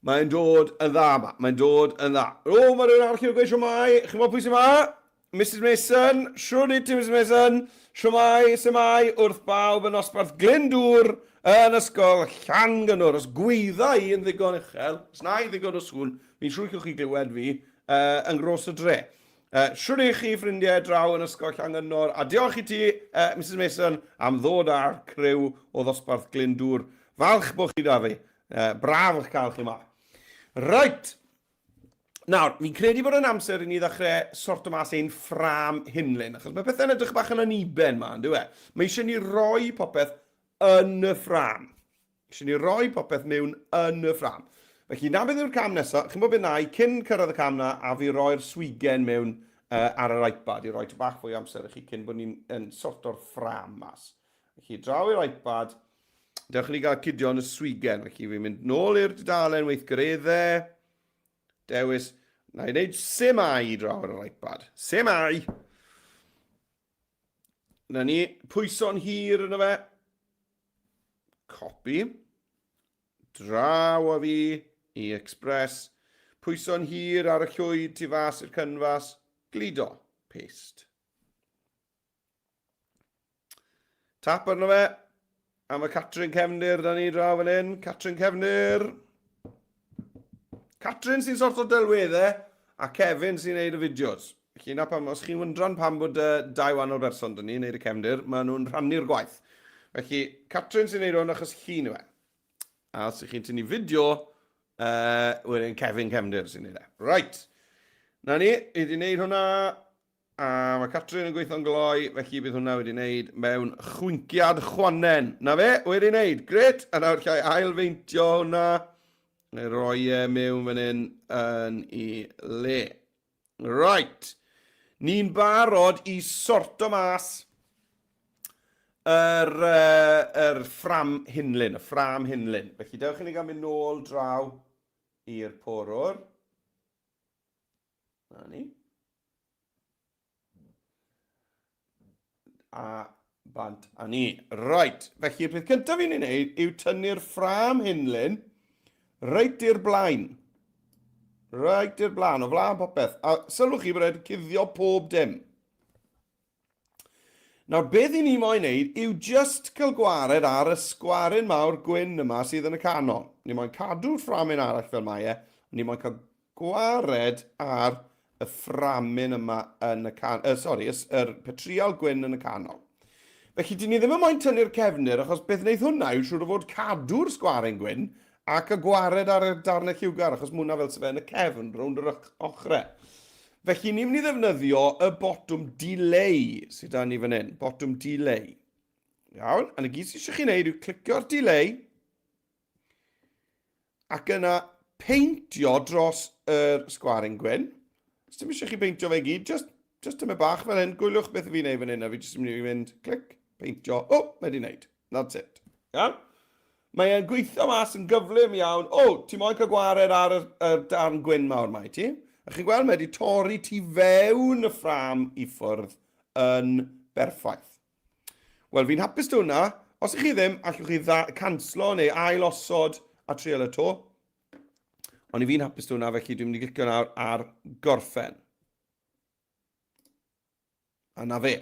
Mae'n dod yn dda yma. Mae'n dod yn dda. O, mae rhywun arall yn gweud Shwmae. Chi'n gwybod pwy sy'n yma? Mrs Mason. Siwr i ti, Mrs Mason. Shwmae, Shwmae, wrth bawb yn osbarth Glyndŵr yn ysgol Llangynwr. Os gwydda i yn ddigon uchel, os na i ddigon o sŵn, fi'n siŵr chi glywed fi yn Gros y Dre. Siwr i chi, ffrindiau draw yn ysgol Llangynwr. A diolch i ti, Mrs Mason, am ddod â'r criw o ddosbarth Glyndŵr. Falch bod chi da fi. Braf eich cael chi yma. Right. Nawr, fi'n credu bod yn amser i ni ddechrau sorto mas ein ffram hinlyn, achos mae pethau'n edrych bach yn aniben ma, ynddo e? Mae eisiau ni roi popeth yn y ffram. Eisiau ni roi popeth mewn yn y ffram. Felly, na beth yw'r cam nesaf, chi'n bod beth na, i cyn cyrraedd y cam na, a fi roi'r swigen mewn ar yr iPad, i roi bach fwy amser i chi cyn bod ni'n sorto'r ffram mas. Felly, draw i'r iPad, dewch ni gael cydio yn y swigen, felly fi'n mynd nôl i'r dudalen weithgareddau, dewis, na i wneud Shwmae draw ar yr iPad. Shwmae! Na ni, pwyso'n hir yna fe. Copy. Draw o fi i Express. Pwyso'n hir ar y llwyd tu fas i'r cynfas. Glido. Paste. Tap arno fe. A mae Catrin cefndir da ni draw fan hyn. Catrin cefndir. Catrin sy'n sort o delweddau a Kevin sy'n neud y fideos. Felly na pam, os chi'n wyndran pam bod dau wahanol berson da ni neud y cefndir, maen nhw'n rhannu'r gwaith. Felly Catrin sy'n neud hwn achos chi nhw e. A os chi'n tynnu fideo, wedyn Kevin cefndir sy'n neud e. Right. Na ni, i di neud hwnna. A mae Catrin yn gweithio'n gloi, felly bydd hwnna wedi wneud mewn chwynkiad chwanen. Na fe, wedi wneud. Gret. A nawr llai ailfeintio hwnna. Neu roi mewn fan hyn yn i le. Right. Ni'n barod i sorto mas yr ffram hinlyn, y ffram hinlyn. Felly dewch i ni gael mynd nôl draw i'r porwr. Na ni. A bant a ni. Right. Felly'r peth cyntaf fi'n ei wneud yw tynnu'r ffram hinlyn reit i'r blaen. Reit i'r blaen, o flaen popeth. A sylwch chi bod e'n cuddio pob dim. Nawr, beth i ni moyn wneud yw just cael gwared ar y sgwarin mawr gwyn yma sydd yn y canol. Ni moyn cadw'r fframyn arall fel mae e. Ni moyn cael gwared ar y fframyn yma yn y canol, yr petriol gwyn yn y canol. Felly, dyn ni ddim yn moyn tynnu'r cefnir, achos beth wneud hwnna yw siŵr o fod cadw'r sgwarin gwyn ac y gwared ar y darnau lliwgar, achos mwna fel sef yn y cefn, rownd yr ochrau. Felly ni'n mynd i ddefnyddio y botwm delay sydd da ni fan hyn. Botwm delay. Iawn, a na gyd sydd eisiau chi wneud yw clicio'r delay ac yna peintio dros yr sgwaring gwyn. Os ddim eisiau chi peintio fe gyd, just yma bach fel hyn, gwylwch beth fi'n neud fan hyn, a fi jyst yn mynd i fynd, clic, peintio, mae di wneud. That's it. Iawn? Mae e'n gweithio mas yn gyflym iawn. Ti'n moyn cael gwared ar y darn gwyn mawr mai ti? A chi'n gweld mae wedi torri ti fewn y ffram i ffwrdd yn berffaith. Wel, fi'n hapus dy hwnna. Os ych chi ddim, allwch chi canslo neu ail-osod a trial y to. Ond i fi'n hapus dy hwnna, felly dwi'n mynd i glicio nawr ar gorffen. A na fe.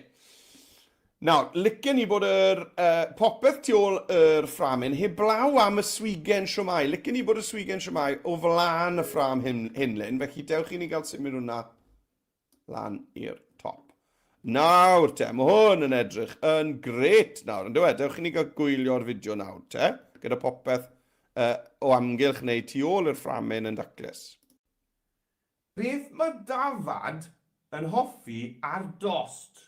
Nawr, licen ni bod yr popeth tu ôl yr fframyn heblaw am y swigen Shwmae. Licen ni bod y swigen Shwmae o flan y ffram hynlyn, felly dewch i ni gael symud hwnna lan i'r top. Nawr te, mae hwn yn edrych yn gret nawr, yn dweud, dewch i ni gael gwylio'r fideo nawr te, gyda popeth o amgylch neu tu ôl yr fframyn yn daclus. Beth mae Dafad yn hoffi ar dost?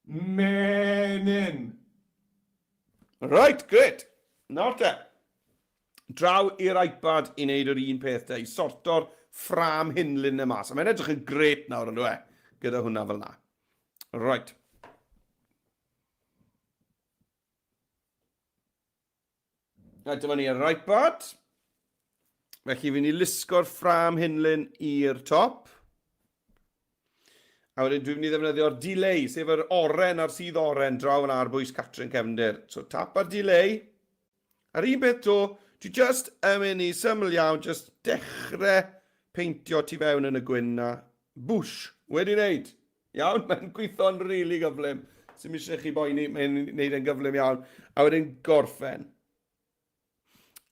Menyn. Right, gret. Nawr te. Draw i'r iPad i wneud yr un peth te, i sorto'r ffram hynlyn y mas. A mae'n edrych yn gret nawr yn dweud, gyda hwnna fel na. Right. Right, dyma ni ar yr iPad. Felly fi'n i lusgo'r ffram hynlyn i'r top. A wedyn dwi'n mynd i ddefnyddio'r delay, sef yr oren a'r sydd oren draw yn arbwys Catrin Cefndir. So tap ar delay. Ar un beth to, dwi just yn mynd i syml iawn, just dechrau peintio tu fewn yn y gwyn na. Bwsh, wedi wneud. Iawn, mae'n gweithio'n rili gyflym. Sy'n eisiau chi boeni, mae'n wneud yn gyflym iawn. A wedyn gorffen.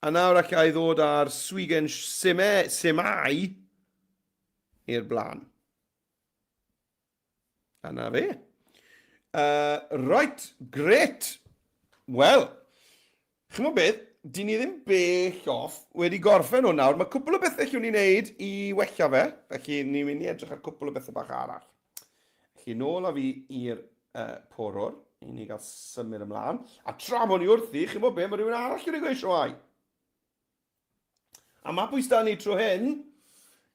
A nawr allai ddod ar swigen Shwmae i'r blaen. A na fe. Right, gret. Wel, chi'n gwybod beth, di ni ddim bell off wedi gorffen hwn nawr. Mae cwpl o bethau llwn ni wneud i wella fe, felly ni'n mynd i edrych ar cwpl o bethau bach arall. Felly nôl a fi i'r porwr, i ni gael symud ymlaen. A tra bod ni wrthi, chi'n gwybod beth, mae rhywun arall wedi gweud Shwmae. A ma pwys da ni tro hyn,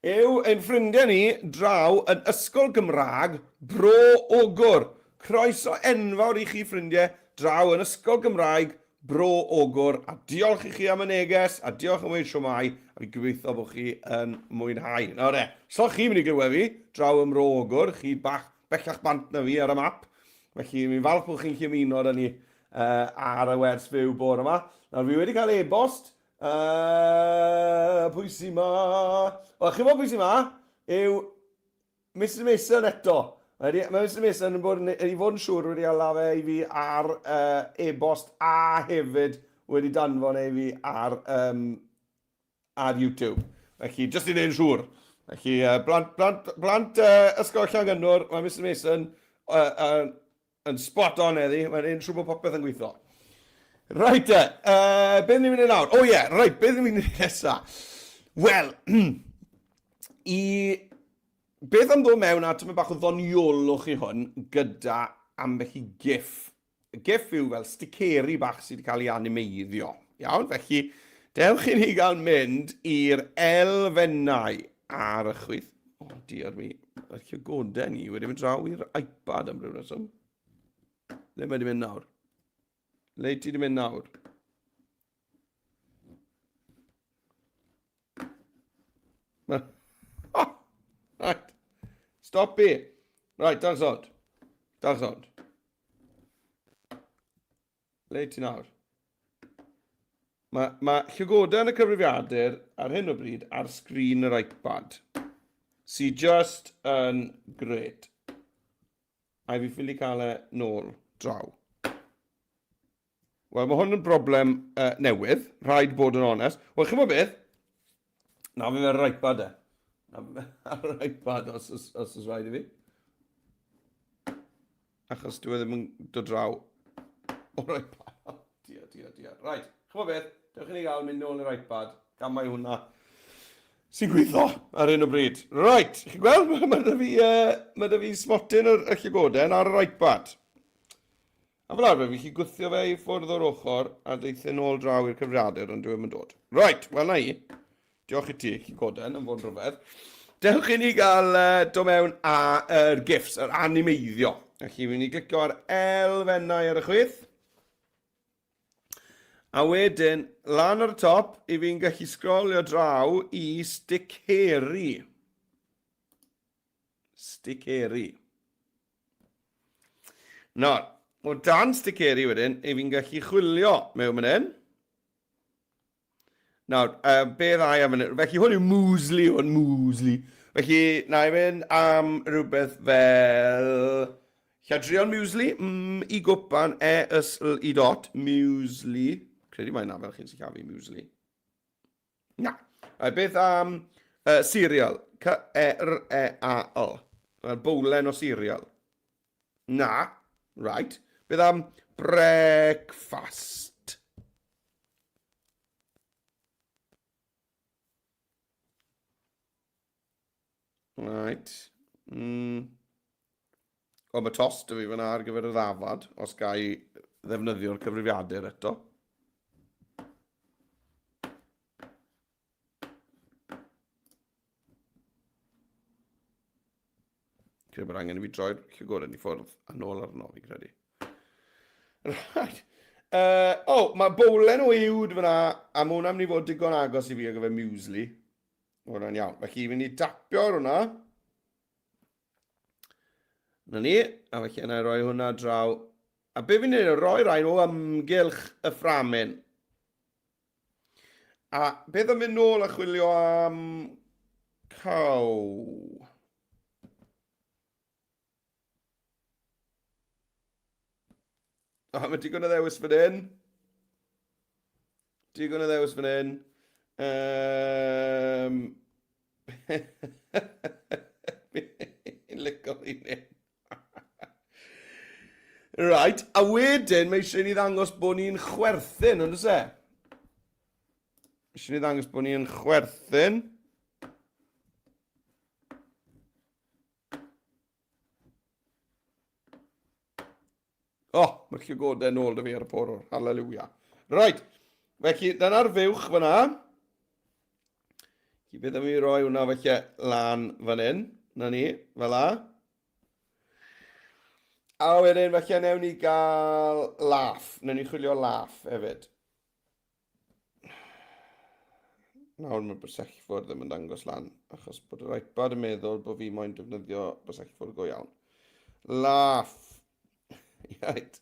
yw ein ffrindiau ni draw yn ysgol Gymraeg Bro Ogwr. Croeso enfawr i chi ffrindiau draw yn ysgol Gymraeg Bro Ogwr. A diolch i chi am y neges, a diolch yn weid Shwmae, a fi gobeithio bod chi yn mwynhau. Nawr so chi'n mynd i glywed fi draw yn Bro Ogwr, chi bellach bant na fi ar y map. Felly mi'n falch bod chi'n chymuno da ni ar y wers fyw bore yma. Nawr fi wedi cael e-bost. Pwy sy'n ma? Wel, chi'n bod pwy sy'n ma? Yw Mr Mason eto. Mae Mr Mason yn bod yn siŵr wedi ala fe i fi ar e-bost a hefyd wedi danfon e fi ar YouTube. Felly, just i wneud yn siŵr. Felly, blant ysgol Llangynwr, mae Mr Mason yn spot on eddi. Mae'n un siŵr bod popeth yn gweithio. Right, beth ni'n mynd i nawr? Right, beth ni'n mynd i nesaf? Wel, beth am ddod mewn at yma bach o ddoniolwch i hwn gyda ambell i gif. Y gif yw fel sticeri bach sydd wedi cael ei animeiddio. Iawn, felly, dewch i ni gael mynd i'r elfennau ar y chwith. Diar mi, y llygodau ni wedi mynd draw i'r iPad am ryw reswm. Le mae wedi mynd nawr? Le ti wedi mynd nawr? Right. Stop it. Right, darsod. Le ti nawr? Mae llygodau yn y cyfrifiadur ar hyn o bryd ar sgrin yr iPad. Sy'n just yn gret. A fi ffili cael e nôl draw. Wel, mae hwn yn broblem newydd, rhaid bod yn onest. Wel, chi'n gwybod beth? Na fi fe'r iPad ar yr iPad os oes rhaid i fi. Achos dwi ddim yn dod draw o'r iPad. Dia. Rhaid, chi'n gwybod beth? Dewch i ni gael mynd nôl i'r iPad. Gan mai hwnna sy'n gweithio ar hyn o bryd. Right, chi'n gweld? Mae da fi smotyn y llygoden ar yr iPad. A fel arfer, fi chi gwthio fe i ffwrdd o'r ochr a deithio nôl draw i'r cyfriadur ond dwi'n mynd dod. Right, wel na i. Diolch i ti, llygoden, yn fod rhyfedd. Dewch i ni gael do mewn a'r GIFs, yr animeiddio. Felly, fi'n ni glicio ar elfennau ar y chwith. A wedyn, lan ar y top, i fi'n gallu sgrolio draw i sticeri. Sticeri. Nawr, o dan sticeri wedyn, i fi'n gallu chwilio mewn mynd hyn. Nawr, be ddau am hynny? Felly hwn yw muesli o'n muesli. Felly, na i fynd am rhywbeth fel lladrion muesli, i gwpan, i dot, muesli. Credu mae'n na fel chi'n sillafu muesli. Na. Beth am cereal? C-E-R-E-A-L. Bowlen o cereal. Na. Right. Beth am breakfast? Right. O, mae tost y fi fyna ar gyfer y ddafad, os ga i ddefnyddio'r cyfrifiadur eto. Credu bod angen i fi droi'r llygoden i ffwrdd a nôl arno fi credu. Right. Mae bowlen o uwd fyna, a mae hwnna'n mynd i fod digon agos i fi ar gyfer muesli. Hwna'n iawn. Felly, fi'n i tapio ar hwnna. Na ni. A felly, yna i roi hwnna draw. A be fi'n neud, roi rhain o ymgylch y fframyn. A beth am mynd nôl a chwilio am caw? Mae digon o ddewis fan hyn. Digon o ddewis fan hyn. Fi'n licio hi'n hyn. Right, a wedyn mae eisiau ni ddangos bod ni'n chwerthin, ond ys e? Eisiau ni ddangos bod ni'n chwerthin. Mae'r llygodau nôl dy fi ar y porwr. Halleluja. Right. Felly, dyna'r fywch fyna. Beth am i roi hwnna felly lan fan hyn. Na ni, fel la. A wedyn felly newn ni gael laff. Newn ni chwilio laff hefyd. Nawr mae'r bysellffwrdd ddim yn dangos lan. Achos bod yr iPad yn meddwl bod fi moyn defnyddio bysellffwrdd go iawn. Laff. Right.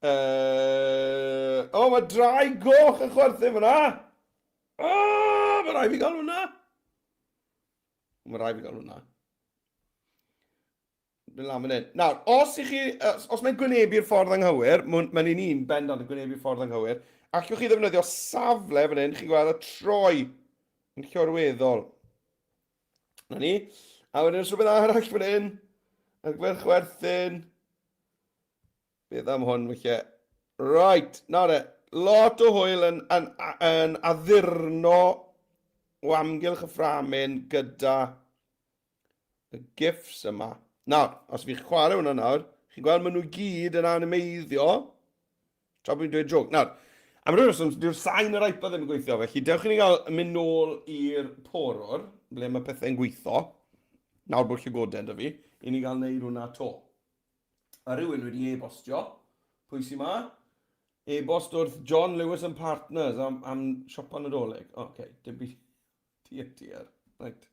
Mae drai goch yn chwerthu fyna. Mae rai fi gael hwnna. Mae rai fi gael hwnna. Dwi'n lam yn hyn. Nawr, os mae'n gwynebu'r ffordd anghywir, mae'n un bendant yn gwynebu'r ffordd anghywir, allwch chi ddefnyddio safle fan hyn, chi'n gweld y troi yn llorweddol. Na ni. A wedyn ys rhywbeth arall fan hyn, ar gyfer chwerthin. Beth am hwn, felly. Right, nawr e, lot o hwyl yn addurno o amgylch y fframyn gyda y GIFs yma. Nawr, os fi'ch chwarae hwnna nawr, chi'n gweld maen nhw gyd yn animeiddio. Tra bod fi'n dweud joc. Nawr, am rhywun os dyw'r sain yr iPad ddim yn gweithio, felly dewch i ni gael mynd nôl i'r porwr, ble mae pethau'n gweithio. Nawr bod llygoden dy fi, i ni gael neud hwnna to. A rhywun wedi e-bostio. Pwy sy'n ma? E-bost wrth John Lewis and Partners am siopa Nadolig. OK, dim byd. Tier. Right.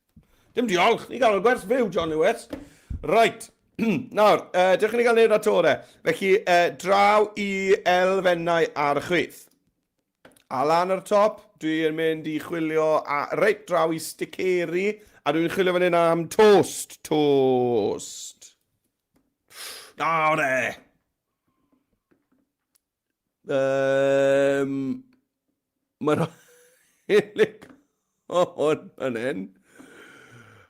Dim diolch. Ni gael gwers fyw, John Lewis. Right. Nawr, dewch i ni gael neud atore. Felly, draw i elfennau ar y chwith. A lan ar top, dwi'n mynd i chwilio reit draw i sticeri, a dwi'n chwilio fan hyn am toast. Toast. Nawr e. Mae'n helig o hwn fan hyn.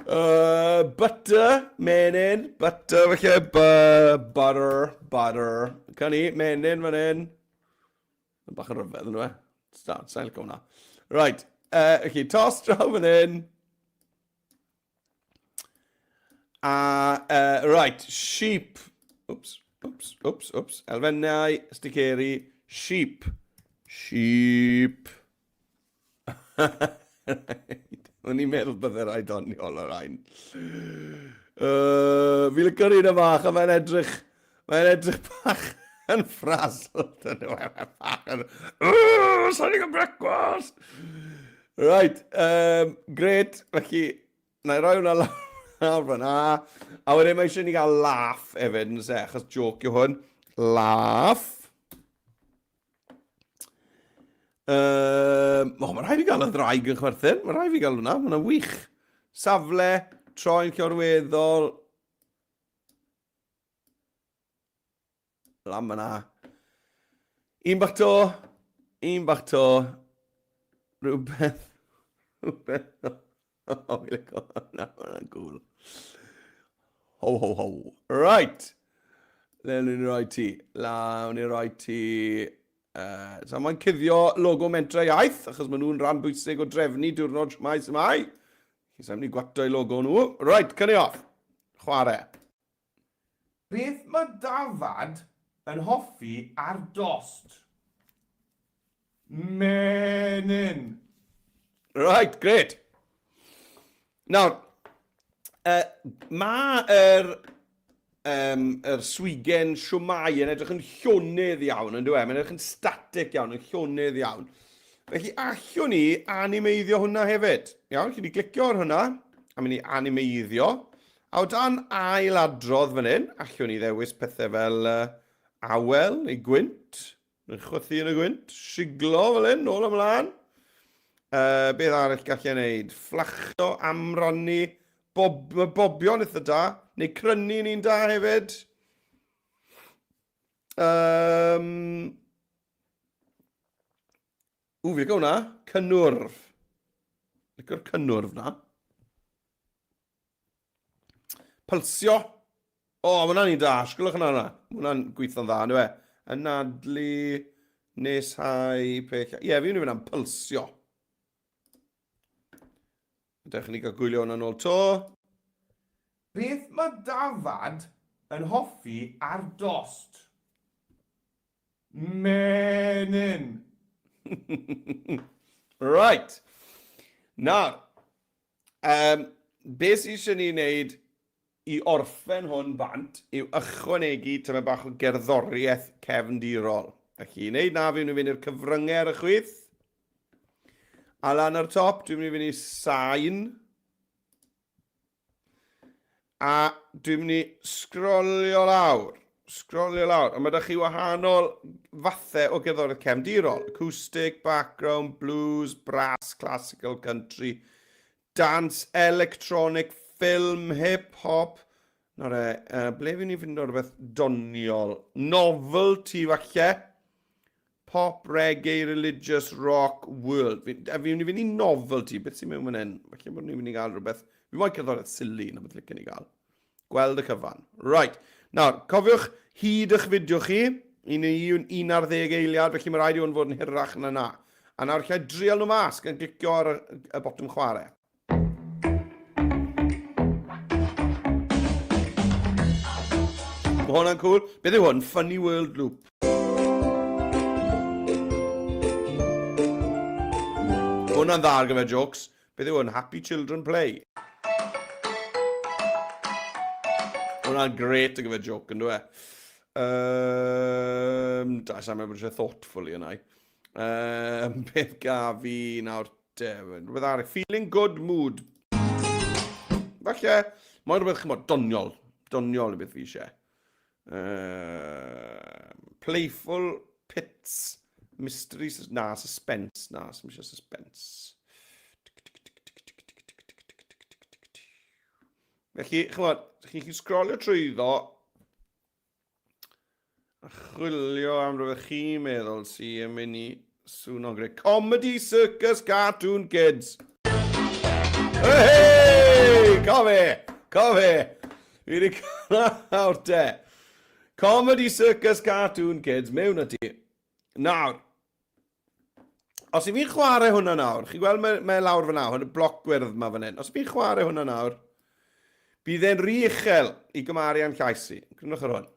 Butter, menyn. Butter, felly, butter. Can ni, menyn fan hyn. Bach yn rhyfedd, yn nhw e. Sa'n licio hwnna. Right. Okay, tos draw fan hyn. Right, sheep. Oops. Elfennau, sticeri, sheep. Sheep. O'n i'n meddwl bydde rai doniol o'r ein. Fi licio'r un o fach, a mae'n edrych bach yn ffrasol. Sa'n i'n cael brecwast! Right, gret, felly, na i roi hwnna lawr fan'na. A wedyn mae eisiau ni gael laugh hefyd, yn se, achos joke yw hwn. Laugh. Mae rhaid fi gael y ddraig yn chwerthin. Mae rhaid fi gael hwnna, mae hwnna'n wych. Safle, troi'n llorweddol. Lam yna. Un bach to. Rhywbeth. O, fi licio hwnna, hwnna'n cool. Ho. Right. Lawn ni'n rhoi ti. So mae'n cuddio logo mentra iaith, achos maen nhw'n rhan bwysig o drefnu diwrnod Shwmae. Sa'n mynd i gwato i logo nhw. Right, cynnu off. Chwarae. Beth mae Dafad yn hoffi ar dost? Menyn. Right, great. Nawr, mae swigen Shwmae yn edrych yn llonydd iawn, yn dweud? Mae'n edrych yn static iawn, yn llonydd iawn. Felly, allwn ni animeiddio hwnna hefyd. Iawn, chi wedi clicio ar hwnna, a mynd i animeiddio. A o dan ailadrodd fan hyn, allwn ni ddewis pethau fel awel neu gwynt. Yn chwythu yn y gwynt. Siglo fel hyn, nôl ymlaen. Beth arall gallai wneud? Fflachio, amrannu, bobio'n eitha da, neu crynu ni'n da hefyd. Fi licio hwnna, cynnwrf. Licio'r cynnwrf na. Pylsio. O, mae hwnna'n un da, sgwylwch yna hwnna. Mae hwnna'n gweithio'n dda, ynddo fe? Anadlu, nesau, peth. Ie, fi'n mynd am pylsio. Dechrau ni gael gwylio hwnna'n ôl to. Beth mae Dafad yn hoffi ar dost? Menyn. Right. Nawr, beth sy'n eisiau ni wneud i orffen hwn bant yw ychwanegu tyma bach o gerddoriaeth cefndirol. Felly, i wneud na fi'n mynd i'r cyfryngau ar y chwith. A lan ar top, dwi'n mynd i fynd i sain. A dwi'n mynd i sgrolio lawr. A mae ydych chi wahanol fathau o gerddoriaeth cefndirol. Acoustic, background, blues, brass, classical, country, dance, electronic, film, hip-hop. Ble fi'n i fynd o'r beth doniol? Novelty falle. Pop, reggae, religious, rock, world. Fi'n fynd i novelty. Beth sy'n mewn fan hyn? Falle bod ni'n mynd i gael rhywbeth. Fi'n moyn cerddoriaeth silly na beth licen i gael. Gweld y cyfan. Right. Nawr, cofiwch hyd eich fideo chi. Un 11 eiliad, felly mae rhaid i hwn fod yn hirach na na. A nawr lle drial nhw mas gan glicio ar y botwm chwarae. Mae hwnna'n cool. Beth yw hwn? Funny World Loop. Hwnna'n dda ar gyfer jokes. Beth yw hwn? Happy Children Play. Hwnna'n gret ar gyfer joke, yn dwi? Da, sa'n meddwl bod eisiau thoughtfully yna. Beth gaf fi nawr defyn? Rhywbeth arall. Feeling good mood. Falle, mae'n rhywbeth chymod, doniol. Doniol y beth fi eisiau. Playful pits. Mystery, na, suspense. Na, sy'n eisiau suspense. Felly, chymod, chi'n sgrolio trwyddo a chwilio am rhywbeth chi'n meddwl sy'n mynd i swno'n greu. Comedy Circus Cartoon Kids. Hey! Cofi! Fi wedi cael nawr te. Comedy Circus Cartoon Kids, mewn ati. Nawr, os i fi'n chwarae hwnna nawr, chi'n gweld mae lawr fyna, hwn y bloc gwyrdd yma fan hyn. Os fi'n chwarae hwnna nawr, bydd e'n rhy uchel i gymaru â'n llais i. Gwneud ar hwn.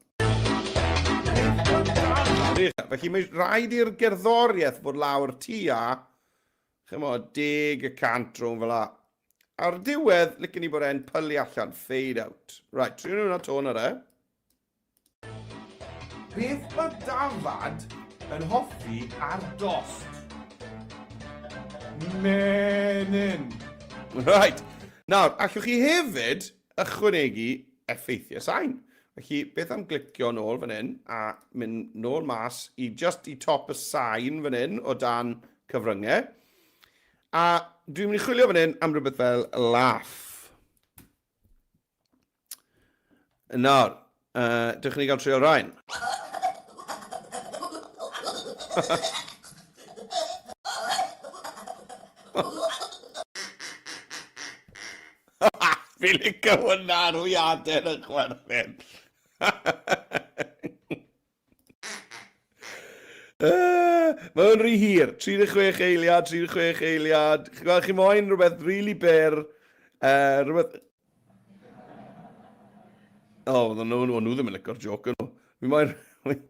Felly mae rhaid i'r gerddoriaeth fod lawr tua, chymo, 10% rhwng fel la. Ar diwedd, licen i bod e'n pylu allan, fade out. Right, trin hwnna tôn ar e. Beth mae Dafad yn hoffi ar dost? Menyn. Right. Nawr, allwch chi hefyd ychwanegu effeithiau sain. Felly, beth am glicio nôl fan hyn a mynd nôl mas i just i top y sain fan hyn o dan cyfryngau. A dwi'n mynd i chwilio fan hyn am rhywbeth fel laugh. Nawr, dych ni gael trio rhain. Fi licio hwnna rhwyadau yn chwerthin. Mae hwn rhy hir. 36 eiliad, 36 eiliad. Chi moyn rhywbeth really byr. Rhywbeth... O, nhw ddim yn licio'r joc nhw. Fi moyn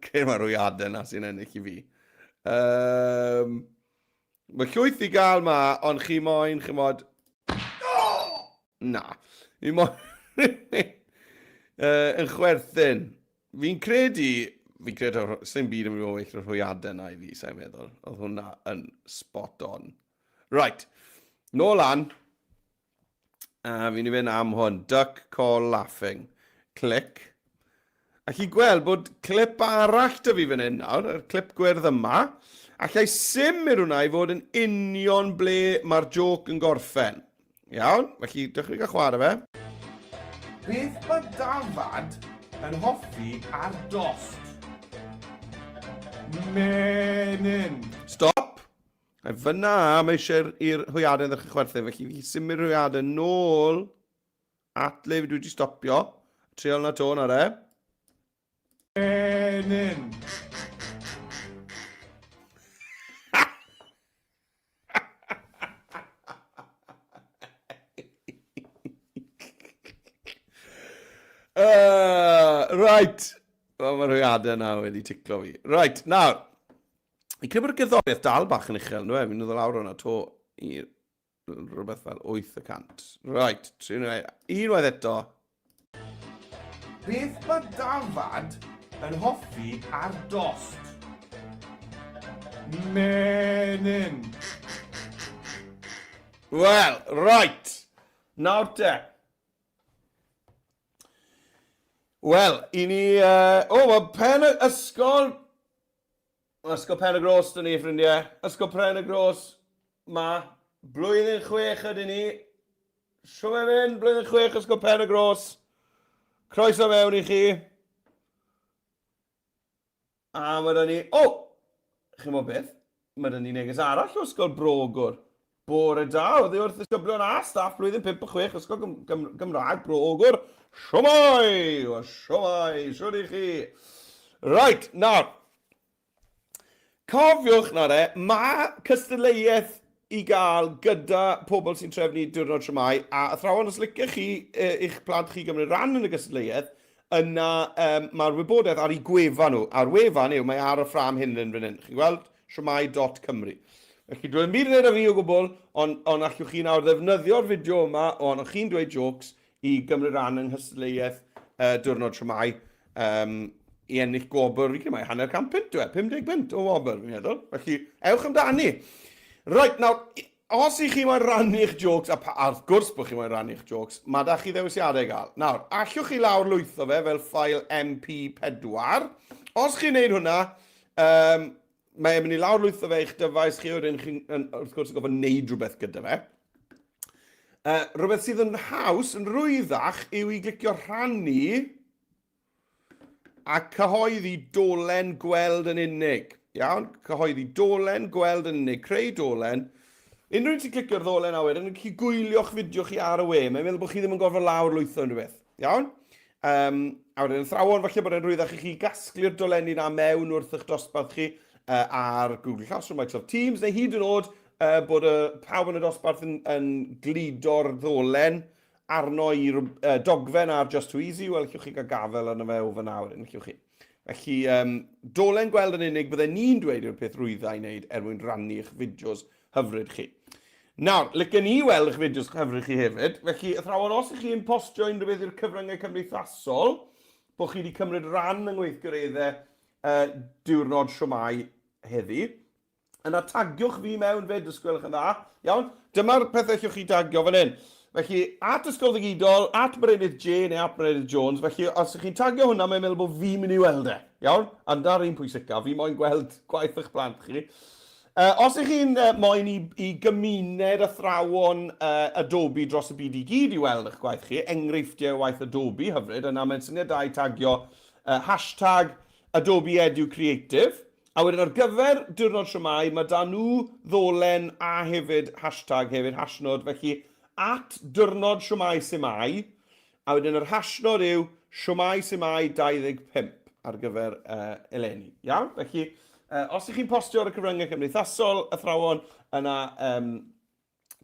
ceir mae rhwyadau na sy'n ennill i fi. Mae llwyth i gael ma, ond chi moyn, chi mod... Na. Fi moyn... yn chwerthin. Fi'n credu, sy'n byd yn mynd o weith o'r rhwyadau na i fi, sa'n meddwl. Oedd hwnna yn spot on. Right. Nôl an. Fi'n i fynd am hwn. Duck, call, laughing. Click. A chi gweld bod clip arall dy fi fan hyn nawr, yr clip gwyrdd yma, allai sim i'r hwnna i fod yn union ble mae'r joc yn gorffen. Iawn? Felly, dechrau gael chwarae fe. Beth mae Dafad yn hoffi ar dost? Menyn. Stop. A fyna mae eisiau i'r hwyadau yn ddechrau chwerthu. Felly fi symud hwyadau nôl at le fi wedi stopio. Trial na tôn ar e. Menyn. Right. Mae'r hwyadau na wedi ticlo fi. Right, nawr. I credu bod y gerddoriaeth dal bach yn uchel, nhw e? Fi'n ddod lawr hwnna to i rhywbeth fel 8%. Right, unwaith eto. Beth mae Dafad yn hoffi ar dost? Menyn. Wel, right. Nawr te. Wel, i ni... mae pen y ysgol... Ysgol Pen y Gros dyn ni, ffrindiau. Ysgol Pen y Gros. Blwyddyn 6 ydyn ni. Shwmae mynd, blwyddyn 6 Ysgol Pen y Gros. Croeso mewn i chi. A mae dyn ni... chi'n mo beth? Mae dyn ni neges arall o Ysgol Brogwr. Bore da, oedd ei wrth ysgoblion a staff blwyddyn 5 a 6 Ysgol Gymraeg Brogwr. Shwmae! Shwmae! Siwr i chi. Right, nawr. Cofiwch nawr mae cystadleuaeth i gael gyda pobl sy'n trefnu diwrnod Shwmae, a athrawon os licech chi eich plant chi gymryd ran yn y cystadleuaeth, yna mae'r wybodaeth ar ei gwefan nhw. A'r wefan yw, mae ar y ffram hyn yn fan hyn. Chi'n gweld? Shwmae.cymru. Felly, dwi'n byd yn edrych fi o gwbl, ond allwch chi nawr ddefnyddio'r fideo yma, ond chi'n dweud jokes i gymryd ran yng nghystadleuaeth diwrnod Shwmae i ennill gwobr, fi credu mai hanner 100 pint, 50 pint o wobr, fi'n meddwl. Felly, ewch amdani. Right, nawr, os i chi moyn rannu'ch jokes, a wrth gwrs bod chi moyn rannu'ch jokes, mae da chi ddewisiadau gael. Nawr, allwch chi lawr lwytho fe fel ffail MP4. Os chi'n neud hwnna, mae'n mynd i lawr lwytho fe i'ch dyfais chi, wrth gwrs yn gofyn neud rhywbeth gyda fe. Rhywbeth sydd yn haws, yn rwyddach, yw i glicio rhannu a cyhoeddi dolen gweld yn unig. Iawn? Cyhoeddi dolen gweld yn unig, creu dolen. Unrhyw sy'n clicio'r ddolen a wedyn, yn chi gwylio'ch fideo chi ar y we. Mae'n meddwl bod chi ddim yn gofod lawr lwytho yn rhywbeth. Iawn? A wedyn, yn thrawon, falle bod e'n rwyddach i chi gasglu'r dolenni na mewn wrth eich dosbarth chi. ar Google Classroom, Microsoft Teams, neu hyd yn oed bod pawb yn y dosbarth yn glido'r ddolen arno i'r dogfen ar Just Too Easy, wel, llwch chi gael gafel yna fe o fy nawr, llwch chi. Felly, dolen gweld yn unig, bydde ni'n dweud yw'r peth rwydda i wneud er mwyn rannu eich fideos hyfryd chi. Nawr, licen ni weld eich fideos hyfryd chi hefyd, felly athrawon, os ych chi'n postio unrhyw beth i'r cyfryngau cymdeithasol, bod chi wedi cymryd ran yng ngweithgareddau diwrnod Shwmae heddi, yna tagiwch fi mewn fyd, os gwelwch yn dda. Iawn, dyma'r pethau llwch chi tagio fan hyn. Felly, at ysgol ddigidol, at Meredydd J neu at Meredydd Jones, felly os ych chi'n tagio hwnna, mae'n meddwl bod fi'n mynd i weld e. Iawn? Anda'r un pwysica, fi moyn gweld gwaith eich plant chi. Os ych chi'n moyn i gymuned athrawon Adobe dros y byd i gyd i weld eich gwaith chi, enghreifftiau waith Adobe hyfryd, yna mae'n syniad da i tagio hashtag Adobe Edu Creative. A wedyn ar gyfer diwrnod Shwmae, mae da nhw ddolen a hefyd hashtag hefyd, hashnod, felly at diwrnod Shwmae Shwmae, a wedyn yr hashnod yw Shwmae Shwmae 25 ar gyfer eleni. Iawn? Felly, os ych chi'n postio ar y cyfryngau cymdeithasol, athrawon, yna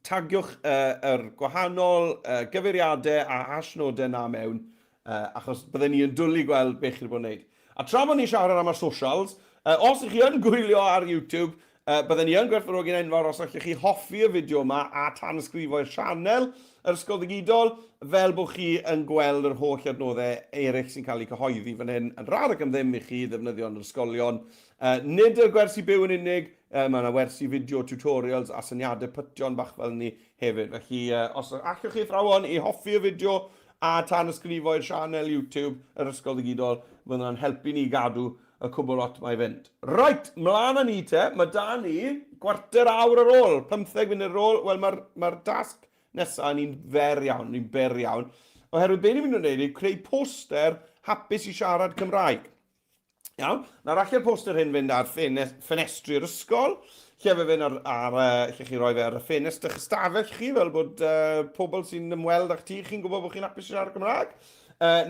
tagiwch yr gwahanol gyfeiriadau a hashnodau na mewn, achos byddwn ni yn dwlu gweld beth chi'n bod yn gwneud. A tra bod ni'n siarad am y socials, os ych chi yn gwylio ar YouTube, byddwn ni yn gwerthfawrogi'n enfawr os ydych chi hoffi y fideo yma a tanysgrifo'r sianel yr ysgol ddigidol, fel bod chi yn gweld yr holl adnoddau eraill sy'n cael eu cyhoeddi fan hyn yn rhad ac am ddim i chi ddefnyddio yn yr ysgolion. Nid y gwersi byw yn unig, mae yna wersi fideo tutorials a syniadau pytion bach fel ni hefyd. Felly, os allwch chi athrawon i hoffi y fideo a tanysgrifo'r sianel YouTube yr ysgol ddigidol, bydd yna'n helpu ni gadw y cwbl lot mae fynd. Right, mlaen â ni te, mae da ni gwarter awr ar ôl, 15 munud ar ôl, wel mae'r dasg nesaf ni'n ber iawn. Oherwydd be ni'n mynd i wneud yw creu poster hapus i siarad Cymraeg. Iawn, nawr allai'r poster hyn fynd ar ffenestri yr ysgol, lle fe fynd lle chi roi fe ar y ffenest eich ystafell chi, fel bod pobl sy'n ymweld â'ch ti, chi'n gwybod bod chi'n hapus i siarad Cymraeg,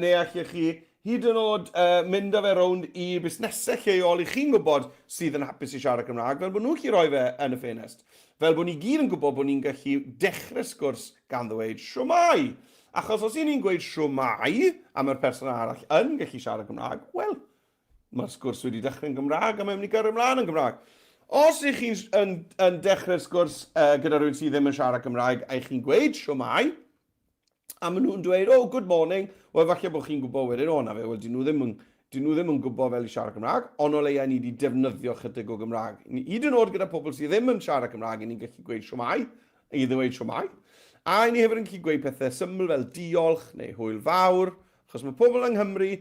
neu allai chi hyd yn oed mynd â fe rownd i busnesau lleol i chi'n gwybod sydd yn hapus i siarad Cymraeg, fel bod nhw'n chi roi fe yn y ffenest. Fel bod ni gyd yn gwybod bod ni'n gallu dechrau sgwrs gan ddweud Shwmae. Achos os ni'n gweud Shwmae am yr person arall yn gallu siarad Cymraeg, wel, mae'r sgwrs wedi dechrau'n Gymraeg a mae'n mynd i gyrru ymlaen yn Gymraeg. Os ych chi'n dechrau sgwrs gyda rhywun sydd ddim yn siarad Cymraeg a chi'n gweud Shwmae, a maen nhw'n dweud, oh, good morning, wel falle bod chi'n gwybod wedyn o'na fe, wel, dyn nhw ddim yn gwybod fel i siarad Cymraeg, ond o leia ni wedi defnyddio chydig o Gymraeg. Hyd yn oed gyda pobl sydd ddim yn siarad Cymraeg, ni'n gallu gweud Shwmae, i ddweud Shwmae, a ni hefyd yn gallu gweud pethau syml fel diolch neu hwyl fawr, achos mae pobl yng Nghymru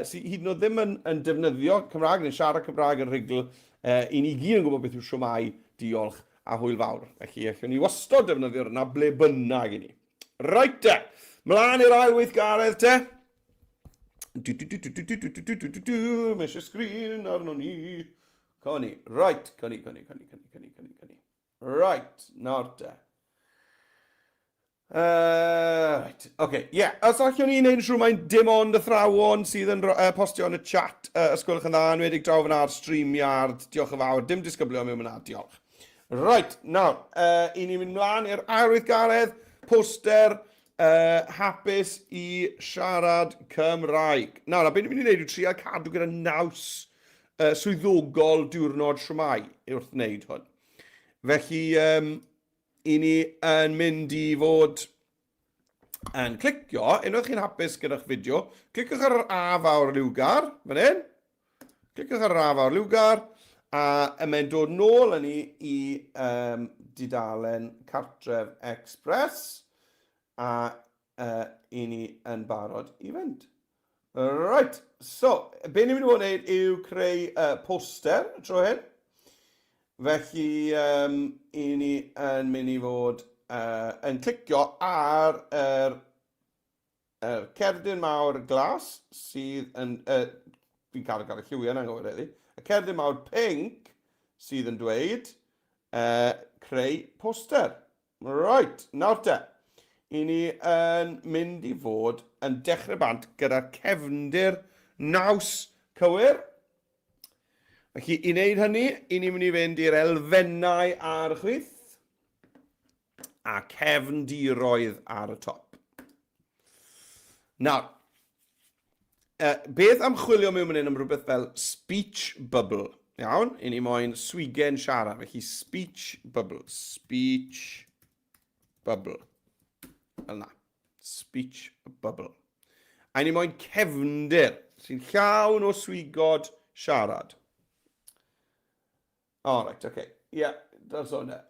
sydd hyd yn oed ddim yn defnyddio Cymraeg neu siarad Cymraeg yn rhugl, i ni gyd yn gwybod beth yw Shwmae, diolch a hwyl fawr. Felly, allwn ni wastod defnyddio'r yna ble bynnag i ni. Right te, mlaen i'r ail weithgaredd te. Mae eisiau sgrin arno ni. Coni, right, coni. Right, nawr te. Right, okay, yeah. Os allwn ni wneud yn siŵr mae'n dim ond athrawon sydd yn postio yn y chat, ysgwylwch yn dda, enwedig draw fan ar StreamYard, diolch yn fawr, dim disgyblio mewn yna, diolch. Right, nawr, i ni mynd mlaen i'r ail weithgaredd, poster hapus i siarad Cymraeg. Nawr, beth ni'n mynd i wneud yw trio cadw gyda naws swyddogol diwrnod Shwmae wrth wneud hwn. Felly, i ni yn mynd i fod yn clicio, unwaith chi'n hapus gyda'ch fideo, cliciwch ar yr A fawr liwgar, fan hyn. Cliciwch ar yr A fawr liwgar, a mae'n dod nôl yn i dudalen Cartref Express, a i ni yn barod i fynd. Right, so, be ni'n mynd i fod yn gwneud yw creu poster tro hyn. Felly, i ni yn mynd i fod yn clicio ar yr cerdyn mawr glas sydd yn... fi'n cael y lliwiau yna'n gofod heddi. Y cerdyn mawr pink sydd yn dweud creu poster. Right, nawr te. I ni yn mynd i fod yn dechrau bant gyda'r cefndir naws cywir. Felly, i wneud hynny, i ni'n mynd i fynd i'r elfennau ar y chwith a cefndiroedd ar y top. Nawr, beth am chwilio mewn mynd am rhywbeth fel speech bubble? Iawn, i ni moyn swigen siarad. Felly speech bubble. Speech bubble. Fel na. Speech bubble. A ni moyn cefndir sy'n llawn o swigod siarad. O, right, okay. Ie, that's on it.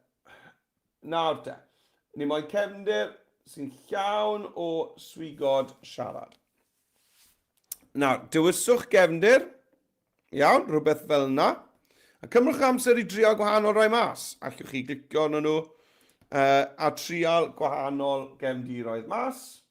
Nawr te. Ni moyn cefndir sy'n llawn o swigod siarad. Nawr, dywyswch gefndir. Iawn, rhywbeth fel yna. A cymrwch amser i drio gwahanol rai mas. Allwch chi glicio yn nhw a trial gwahanol gefndiroedd mas.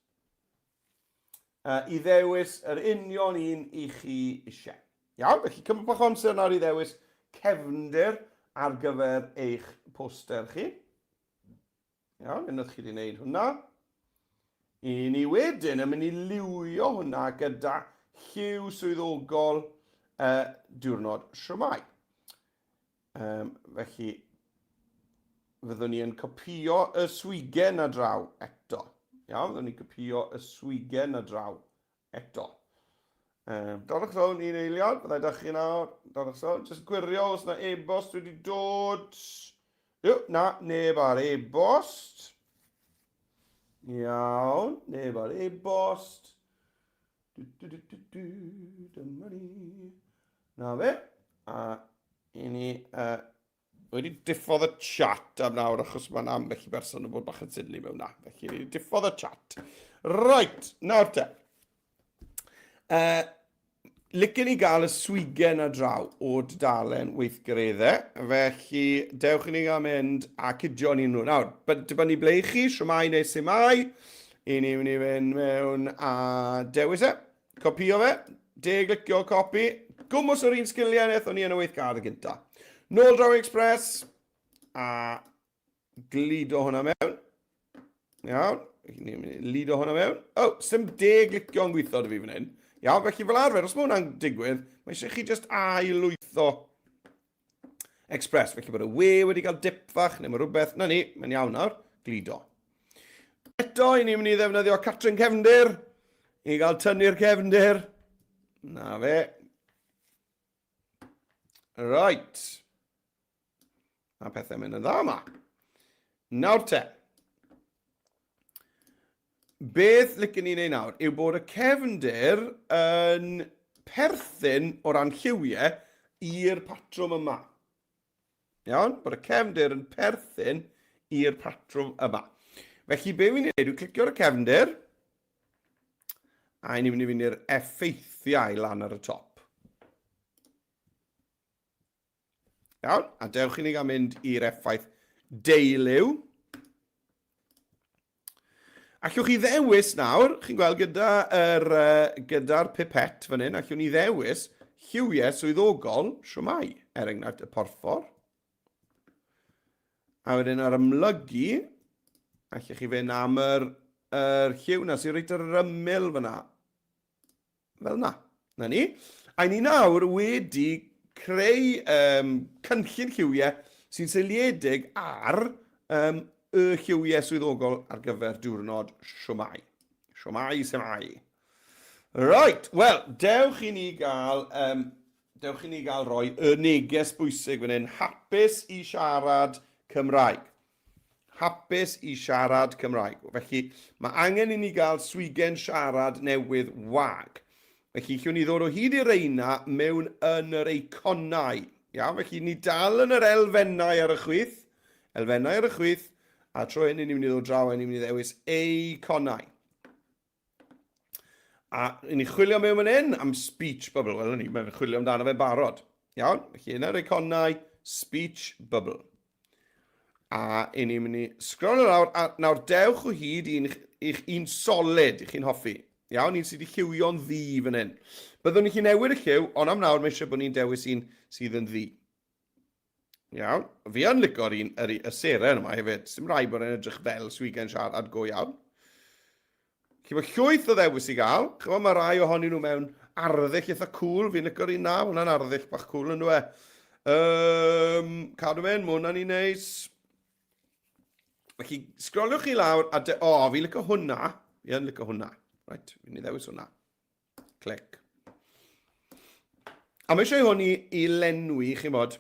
I ddewis yr union un i chi eisiau. Iawn, felly cymrwch bach amser nawr i ddewis cefndir ar gyfer eich poster chi. Iawn, unwaith chi wedi gwneud hwnna. I ni wedyn yn mynd i liwio hwnna gyda lliw swyddogol diwrnod Shwmae. Felly, fyddwn ni yn copio y swigen a draw eto. Iawn, fyddwn ni'n copio y swigen a draw eto. Dodwch sôn i'n eiliad, byddai dach chi nawr. Dodwch sôn, jyst gwirio os na e-bost wedi dod. Na, neb ar e-bost. Iawn, neb ar e-bost. Dyma ni. Na fe. A i ni wedi diffodd y chat am nawr achos mae'n ambell i berson yn bod bach yn sydlu mewn na. Felly ni wedi diffodd y chat. Right, nawr te. Licen i gael y swigen a draw o dudalen weithgareddau. Felly dewch i ni gael mynd a cydio ni nhw. Nawr, dibynnu ble i chi, Shwmae neu Shwmae. I ni mynd i fynd mewn a dewis e. Copio fe. Glicio copi. Gwmwys o'r un sgiliau o'n i yn y weithgaredd gynta. Nôl draw Express. A glido hwnna mewn. Iawn. Lido hwnna mewn. Sym glicio'n gweithio dy fi fan hyn. Iawn, felly fel arfer, os mae hwnna'n digwydd, mae eisiau chi just ail-lwytho Express. Felly bod y we wedi cael dip fach, neu mae rhywbeth. Na ni, mae'n iawn nawr. Glido. Eto, i ni'n mynd i ddefnyddio catrin cefndir. I gael tynnu'r cefndir. Na fe. Right. A pethau mynd yn dda yma. Nawr te. Beth licen ni'n ei nawr yw bod y cefndir yn perthyn o ran lliwiau i'r patrwm yma. Iawn? Bod y cefndir yn perthyn i'r patrwm yma. Felly, be fi'n gwneud yw clicio'r cefndir a ni'n mynd i fynd i'r effeithiau lan ar y top. Iawn? A dewch i ni gael mynd i'r effaith deuliw. Allwch chi ddewis nawr, chi'n gweld gyda'r pipet fan hyn, allwch ni ddewis lliwiau swyddogol Shwmae, enghraifft y porffor. A wedyn ar ymlygu, allwch chi fynd am yr lliw na sy'n reit yr ymyl fyna. Fel na. Na ni. A ni nawr wedi creu cynllun lliwiau sy'n seiliedig ar y lliwiau swyddogol ar gyfer diwrnod Shwmae. Shwmae. Right, wel, dewch i ni gael roi y neges bwysig fan hyn. Hapus i siarad Cymraeg. Hapus i siarad Cymraeg. Felly, mae angen i ni gael swigen siarad newydd wag. Felly, llwn ni ddod o hyd i'r reina mewn yn yr eiconau. Felly, ni dal yn yr elfennau ar y chwith. Elfennau ar y chwith. A tro hyn, ni'n mynd i ddod draw, ni'n mynd i ddewis eiconau. A ni'n chwilio mewn yn hyn am speech bubble. Wel, ni'n chwilio amdano fe barod. Iawn? Felly, yna'r eiconau, speech bubble. A ni'n mynd i sgrol lawr. A nawr, dewch o hyd i'ch un solid, i'ch un hoffi. Iawn? Un sydd wedi lliwio'n ddi fan hyn. Byddwn ni chi newid y lliw, ond am nawr, mae eisiau bod ni'n dewis un sydd yn ddi. Iawn, fi yn licor y seren yma hefyd. Sdim rai bod yn edrych fel swigen siarad go iawn. Chi bod llwyth o ddewis i gael. Chyfo mae rai ohonyn nhw mewn arddull eitha cool, fi'n licio un na, hwnna'n arddull bach cool yn dwe. Cadw mewn, ma hwnna'n ei neis. Felly, sgroliwch chi lawr, a fi'n licio hwnna. Fi'n licio hwnna. Right, fi'n ei ddewis hwnna. Clic. A mae eisiau hwn i lenwi, chi mod,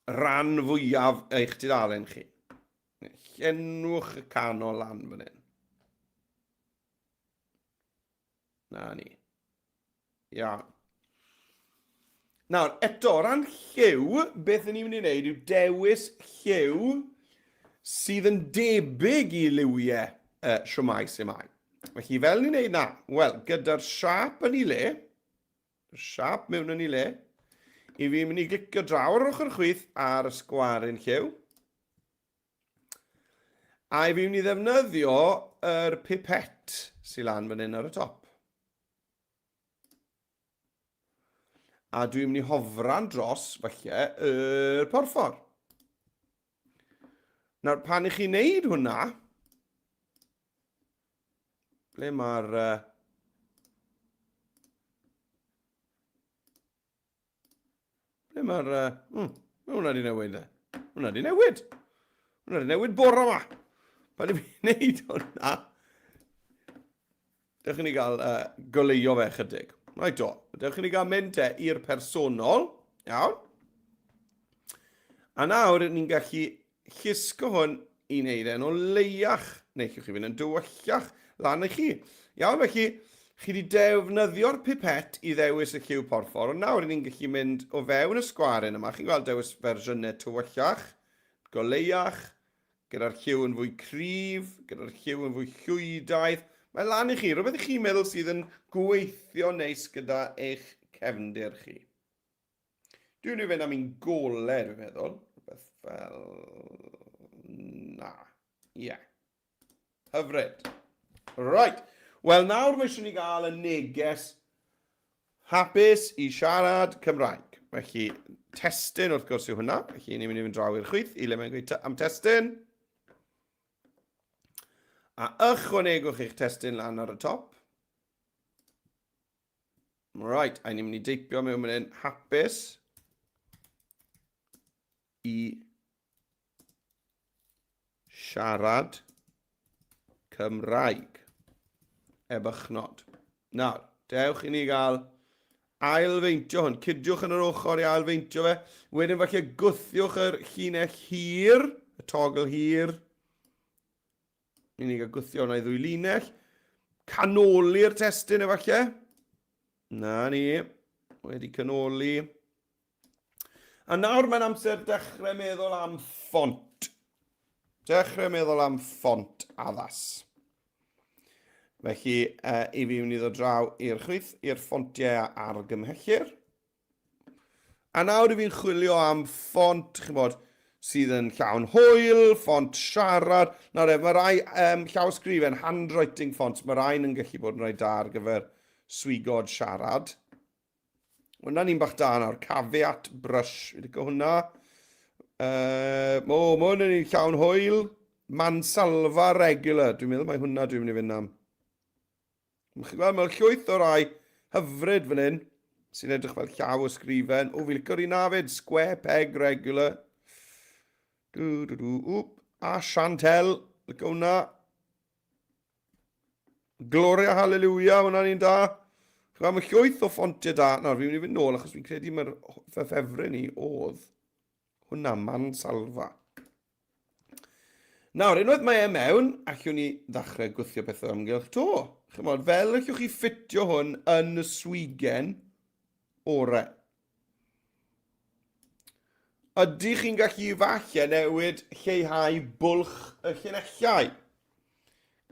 ran fwyaf eich tudalen chi. Llenwch y canol lan fan hyn. Na ni. Iawn. Nawr, eto, ran lliw, beth ni'n mynd i wneud yw dewis lliw sydd yn debyg i liwiau Shwmae sy'n mai. Felly, fel ni'n wneud na, wel, gyda'r siap yn ei le, siap mewn yn ei le, i fi'n mynd i glicio draw ar ochr chwith ar y sgwaryn lliw. A i fi'n mynd i ddefnyddio yr pipet sy'n lan fan hyn ar y top. A dwi'n mynd i hofran dros, falle, yr porffor. Nawr, pan i chi wneud hwnna, ble mae'r... hwnna di newid e. Hwnna di newid. Hwnna di newid bore yma. Pan i fi wneud hwnna, dewch i ni gael goleio fe chydig. Right o, dewch i ni gael mynd i'r personol. Iawn. A nawr, ni'n gallu llusgo hwn i wneud e'n o leiach. Neu chi fynd yn dywyllach lan i chi. Iawn, felly, chi wedi defnyddio'r pipet i ddewis y lliw porffor. Ond nawr, ni'n gallu mynd o fewn y sgwaryn yma. Chi'n gweld dewis fersiynau tywyllach, goleiach, gyda'r lliw yn fwy cryf, gyda'r lliw yn fwy llwydaidd. Mae lan i chi, rhywbeth i chi'n meddwl sydd yn gweithio neis gyda eich cefndir chi. Dwi'n ei fynd am un golau, dwi'n meddwl. Rhywbeth fel... Na. Ie. Hyfryd. Right. Wel, nawr mae eisiau ni gael y neges hapus i siarad Cymraeg. Felly, testyn wrth gwrs yw hwnna. Felly, ni'n mynd i fynd draw i'r chwith i le mae'n gweud am testyn. A ychwanegwch eich testyn lan ar y top. Right, a ni'n mynd i deipio mewn mynd hyn hapus i siarad Cymraeg. Ebychnod. Nawr, dewch i ni gael ailfeintio hwn. Cydiwch yn yr ochr i ailfeintio fe. Wedyn falle gwthiwch yr llinell hir, y togl hir. I ni gael gwthio hwnna i ddwy linell. Canoli'r testyn efallai. Na ni. Wedi canoli. A nawr mae'n amser dechrau meddwl am ffont. Dechrau meddwl am ffont addas. Felly, i fi mynd i ddod draw i'r chwith, i'r ffontiau argymhellir. A nawr i fi'n chwilio am ffont, chi'n bod, sydd yn llawn hwyl, ffont siarad. Nawr mae rai llawsgrifen, handwriting fonts, mae rai'n yn gallu bod yn rhai da ar gyfer swigod siarad. Hwna ni'n bach da nawr, caveat brush, wedi go hwnna. Mae hwn yn llawn hwyl, mansalva regular, dwi'n meddwl mae hwnna dwi'n mynd i fynd am. Chi'n gweld, mae'r llwyth o rai hyfryd fan hyn, sy'n edrych fel llaw o sgrifen. O, fi licio'r un afyd, square peg regular. A Chantel, licio hwnna. Gloria Hallelujah, hwnna'n un da. Chi'n gweld, mae llwyth o ffontiau da. Nawr, fi'n mynd i fynd nôl, achos fi'n credu mae'r ffefryn ni oedd hwnna, mansalva. Nawr, unwaith mae e mewn, allwn ni ddechrau gwthio pethau amgylch to. Chymod, fel allwch chi ffitio hwn yn y swigen ore. Ydy chi'n gallu falle newid lleihau bwlch y llinellau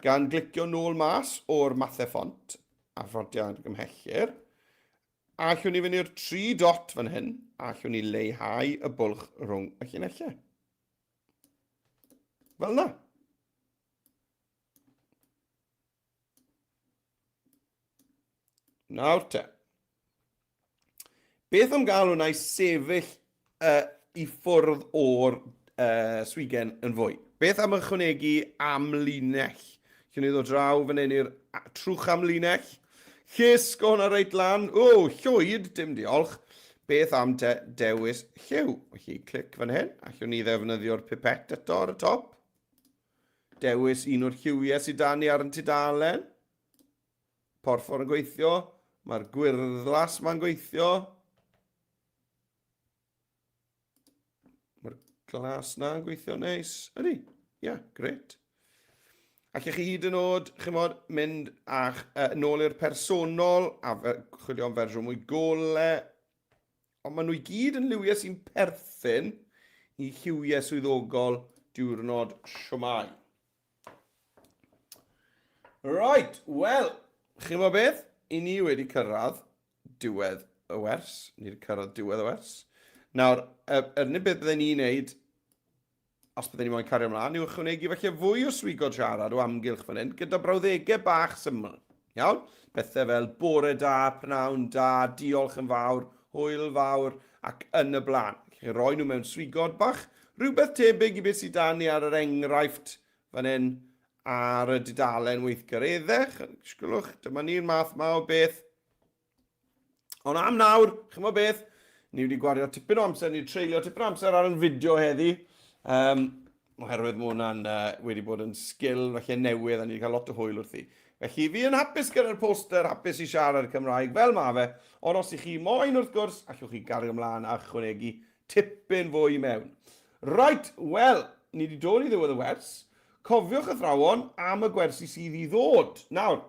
gan glicio nôl mas o'r mathau ffont a ffontiau gymhellir. Allwn ni fynd i'r 3 dot fan hyn, allwn ni leihau y bwlch rhwng y llinellau. Fel na. Nawr te. Beth am gael hwnna i sefyll i ffwrdd o'r swigen yn fwy? Beth am ychwanegu am linell? Llwn ni ddod draw fan hyn i'r trwch am linell. Chysg o hwnna reit lan. O, llwyd, dim diolch. Beth am dewis lliw? Felly, clic fan hyn. Allwn ni ddefnyddio'r pipet eto ar y top. Dewis un o'r lliwiau sydd da ni ar yn tudalen. Porffor yn gweithio. Mae'r gwyrddlas ma'n gweithio. Mae'r glas na'n gweithio neis. Ydy? Ie, gret. Allech chi hyd yn oed, chymod, mynd nôl i'r personol a chwilio am fersiwn mwy golau. Ond maen nhw i gyd yn liwiau sy'n perthyn i lliwiau swyddogol diwrnod Shwmae. Right, wel, chi'n beth? I ni wedi cyrraedd diwedd y wers. Ni wedi cyrraedd diwedd y wers. Nawr, yr unig beth byddwn ni'n neud, os byddwn ni moyn cario ymlaen, yw ychwanegu falle fwy o swigod siarad o amgylch fan hyn, gyda brawddegau bach syml. Iawn? Bethau fel bore da, pnawn da, diolch yn fawr, hwyl fawr, ac yn y blaen. Chi'n rhoi nhw mewn swigod bach, rhywbeth tebyg i beth sydd da ni ar yr enghraifft fan hyn ar y dudalen weithgareddech. Sgwlwch, dyma ni'r math ma o beth. Ond am nawr, chi'n beth, ni wedi gwario tipyn o amser, ni wedi treulio tipyn o amser ar yn fideo heddi. Oherwydd mae hwnna'n wedi bod yn sgil felly newydd a ni wedi cael lot o hwyl wrthi. Felly fi yn hapus gyda'r poster, hapus i siarad Cymraeg fel ma fe, ond os ych chi moyn wrth gwrs, allwch chi gario ymlaen a chwanegu tipyn fwy mewn. Right, wel, ni wedi dod i ddiwedd y wers. Cofiwch athrawon am y gwersi sydd i ddod. Nawr,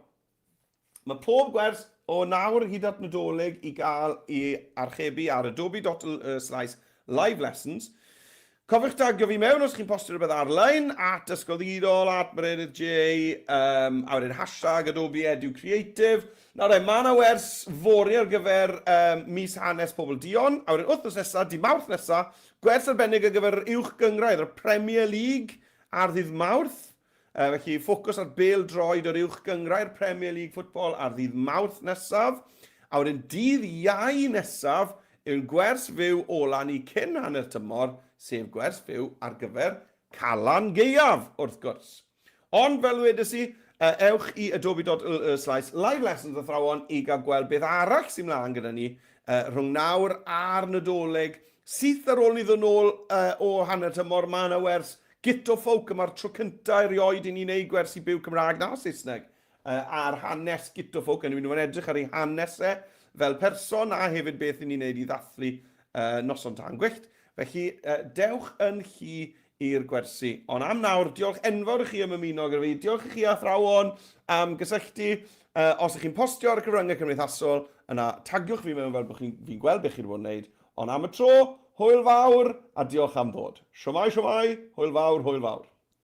mae pob gwers o nawr hyd at Nadolig i gael i archebu ar Adobe.live lessons. Cofiwch tagio fi mewn os chi'n postio rhywbeth ar-lein, at ysgolheidol, at Meredydd J, a wedyn hashtag Adobe Edu Creative. Nawr mae yna wers fori ar gyfer mis hanes pobl dion, a wedyn wythnos nesaf, di Mawrth nesaf, gwers arbennig ar gyfer uwch gyngraedd, yr Premier League ar ddydd Mawrth. Felly ffocws ar bêl-droed yr uwch gyngraedd, Premier League football ar ddydd Mawrth nesaf. A wedyn dydd Iau nesaf, yw'n gwers fyw ola ni cyn hanner tymor, sef gwers fyw ar gyfer Calan Gaeaf, wrth gwrs. Ond fel wedes i, ewch i adobe.live lessons athrawon i gael gweld beth arall sy'n mlaen gyda ni rhwng nawr a'r Nadolig. Syth ar ôl ni ddod nôl o hanner tymor, mae yna wers Gito Folk, yma'r tro cyntaf erioed i ni wneud gwersi byw Cymraeg na Saesneg ar hanes Gito Folk, a ni'n mynd edrych ar ei hanesau fel person a hefyd beth i ni'n wneud i ddathlu noson tan gwyllt. Felly, dewch yn chi i'r gwersi. Ond am nawr, diolch enfawr i chi am ymuno gyda fi. Diolch i chi athrawon am gysylltu. Os ych chi'n postio ar y cyfryngau cymdeithasol, yna tagiwch fi mewn fel bod fi'n gweld beth chi'n bod yn wneud. Ond am y tro, hwyl fawr a diolch am ddod. Shwmae, shwmae, hwyl fawr, hwyl fawr.